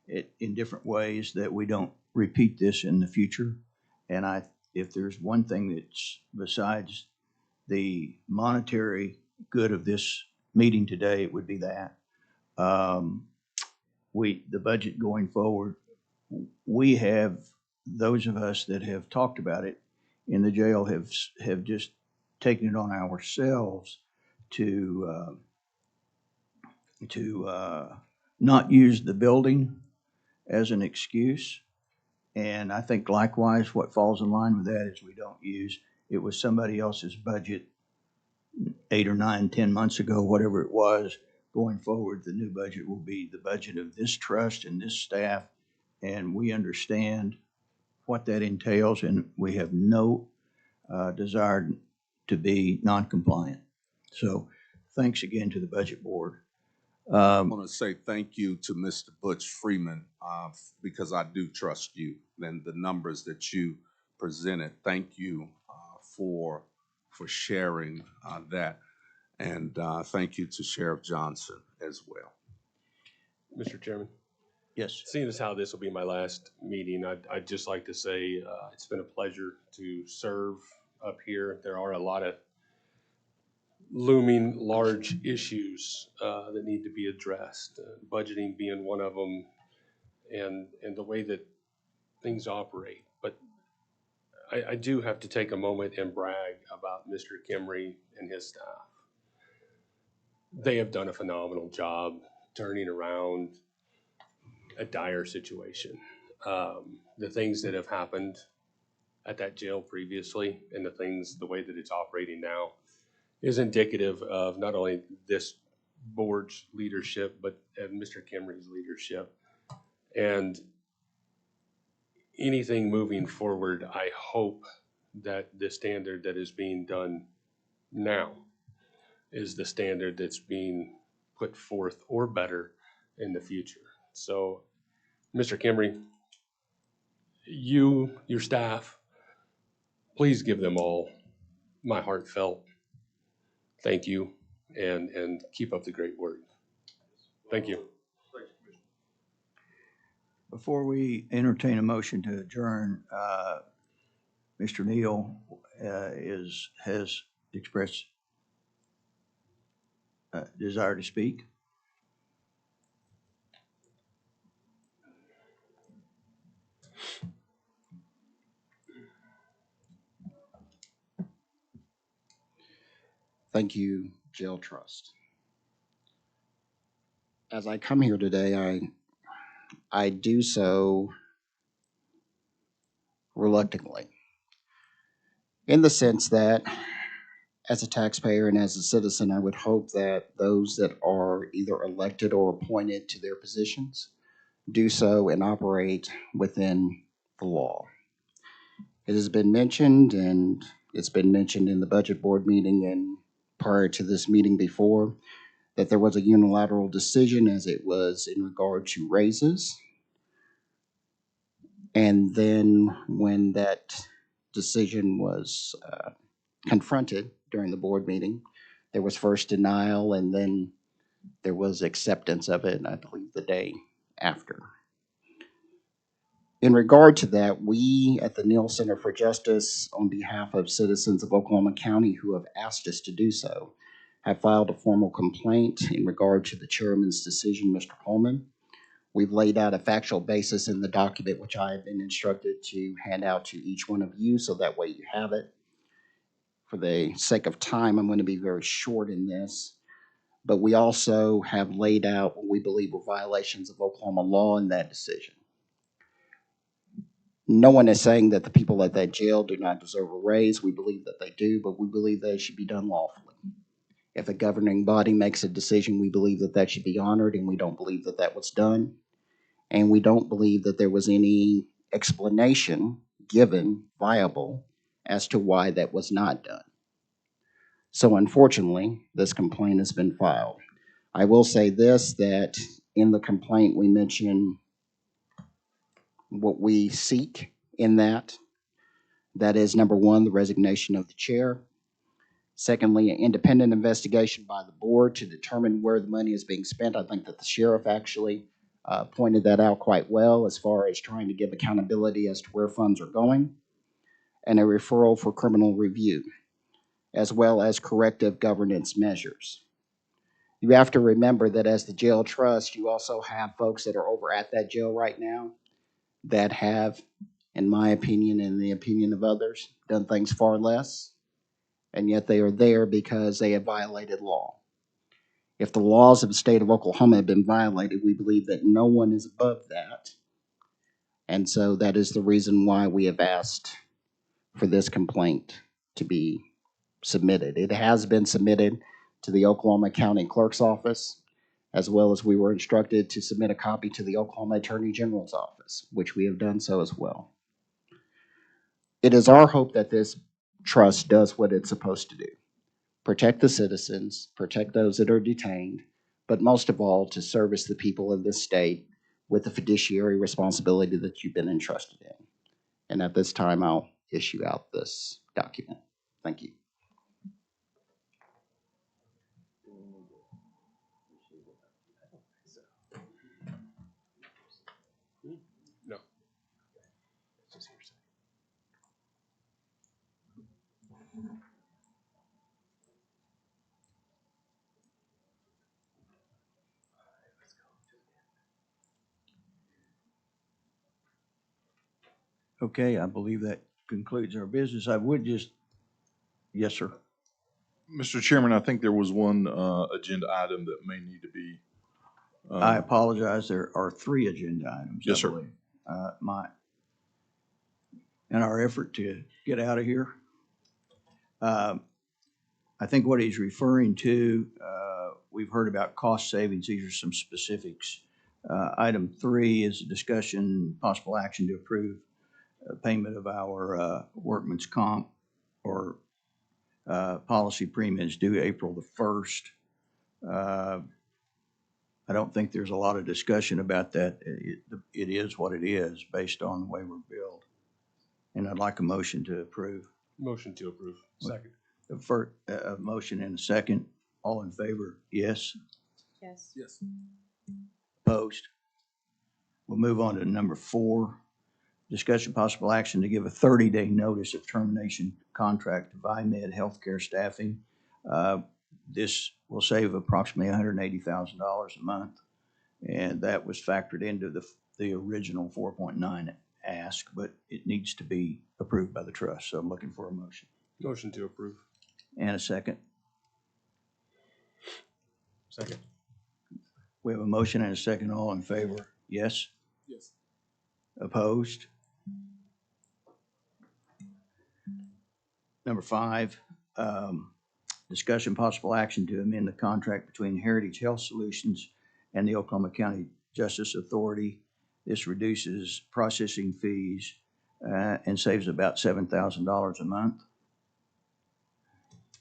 in different ways, that we don't repeat this in the future. And if there's one thing that's besides the monetary good of this meeting today, it would be that. The budget going forward, we have, those of us that have talked about it in the jail have just taken it on ourselves to not use the building as an excuse. And I think likewise, what falls in line with that is we don't use, it was somebody else's budget 8 or 9, 10 months ago, whatever it was. Going forward, the new budget will be the budget of this trust and this staff, and we understand what that entails, and we have no desire to be non-compliant. So thanks again to the budget board. I want to say thank you to Mr. Butch Freeman because I do trust you and the numbers that you presented. Thank you for sharing that. And thank you to Sheriff Johnson as well. Mr. Chairman? Yes. Seeing as how this will be my last meeting, I'd just like to say it's been a pleasure to serve up here. There are a lot of looming large issues that need to be addressed, budgeting being one of them, and the way that things operate. But I do have to take a moment and brag about Mr. Kimry and his staff. They have done a phenomenal job turning around a dire situation. The things that have happened at that jail previously and the way that it's operating now is indicative of not only this board's leadership, but Mr. Kimry's leadership. And anything moving forward, I hope that the standard that is being done now is the standard that's being put forth or better in the future. So, Mr. Kimry, you, your staff, please give them all my heartfelt thank you and keep up the great work. Thank you. Before we entertain a motion to adjourn, Mr. Neal has expressed desire to speak. Thank you, Jail Trust. As I come here today, I do so reluctantly, in the sense that as a taxpayer and as a citizen, I would hope that those that are either elected or appointed to their positions do so and operate within the law. It has been mentioned, and it's been mentioned in the budget board meeting and prior to this meeting before, that there was a unilateral decision as it was in regard to raises. And then when that decision was confronted during the board meeting, there was first denial and then there was acceptance of it, I believe, the day after. In regard to that, we at the Neal Center for Justice, on behalf of citizens of Oklahoma County who have asked us to do so, have filed a formal complaint in regard to the chairman's decision, Mr. Coleman. We've laid out a factual basis in the document, which I have been instructed to hand out to each one of you, so that way you have it. For the sake of time, I'm going to be very short in this, but we also have laid out what we believe were violations of Oklahoma law in that decision. No one is saying that the people at that jail do not deserve a raise. We believe that they do, but we believe they should be done lawfully. If a governing body makes a decision, we believe that that should be honored, and we don't believe that that was done. And we don't believe that there was any explanation given viable as to why that was not done. So unfortunately, this complaint has been filed. I will say this, that in the complaint we mention what we seek in that. That is, number one, the resignation of the chair. Secondly, an independent investigation by the board to determine where the money is being spent. I think that the sheriff actually pointed that out quite well as far as trying to give accountability as to where funds are going. And a referral for criminal review, as well as corrective governance measures. You have to remember that as the jail trust, you also have folks that are over at that jail right now that have, in my opinion and the opinion of others, done things far less, and yet they are there because they have violated law. If the laws of the state of Oklahoma have been violated, we believe that no one is above that. And so that is the reason why we have asked for this complaint to be submitted. It has been submitted to the Oklahoma County Clerk's Office, as well as we were instructed to submit a copy to the Oklahoma Attorney General's Office, which we have done so as well. It is our hope that this trust does what it's supposed to do. Protect the citizens, protect those that are detained, but most of all, to service the people of this state with the fiduciary responsibility that you've been entrusted in. And at this time, I'll issue out this document. Thank you. No. Okay, I believe that concludes our business. I would just, yes, sir. Mr. Chairman, I think there was one agenda item that may need to be. I apologize. There are 3 agenda items. Yes, sir. In our effort to get out of here, I think what he's referring to, we've heard about cost savings. These are some specifics. Item 3 is a discussion, possible action to approve payment of our workman's comp or policy premiums due April the 1st. I don't think there's a lot of discussion about that. It is what it is based on the way we're billed. And I'd like a motion to approve. Motion to approve. Second. A motion and a second. All in favor? Yes? Yes. Yes. Opposed? We'll move on to number 4. Discussion possible action to give a 30-day notice of termination contract to VieMed Healthcare Staffing. This will save approximately $180,000 a month, and that was factored into the original 4.9 ask, but it needs to be approved by the trust. So I'm looking for a motion. Motion to approve. And a second. Second. We have a motion and a second. All in favor? Yes? Yes. Opposed? Number 5, discussion possible action to amend the contract between Heritage Health Solutions and the Oklahoma County Justice Authority. This reduces processing fees and saves about $7,000 a month.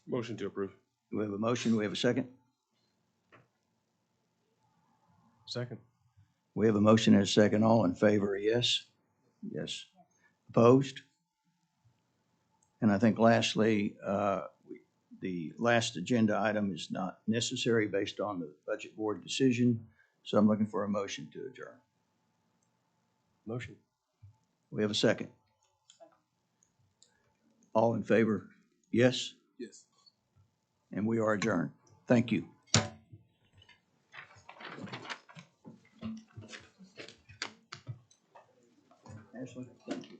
Motion to approve. We have a motion. We have a second. Second. We have a motion and a second. All in favor? Yes? Yes. Opposed? And I think lastly, the last agenda item is not necessary based on the budget board decision. So I'm looking for a motion to adjourn. Motion. We have a second. All in favor? Yes? Yes. And we are adjourned. Thank you. Ashley, thank you.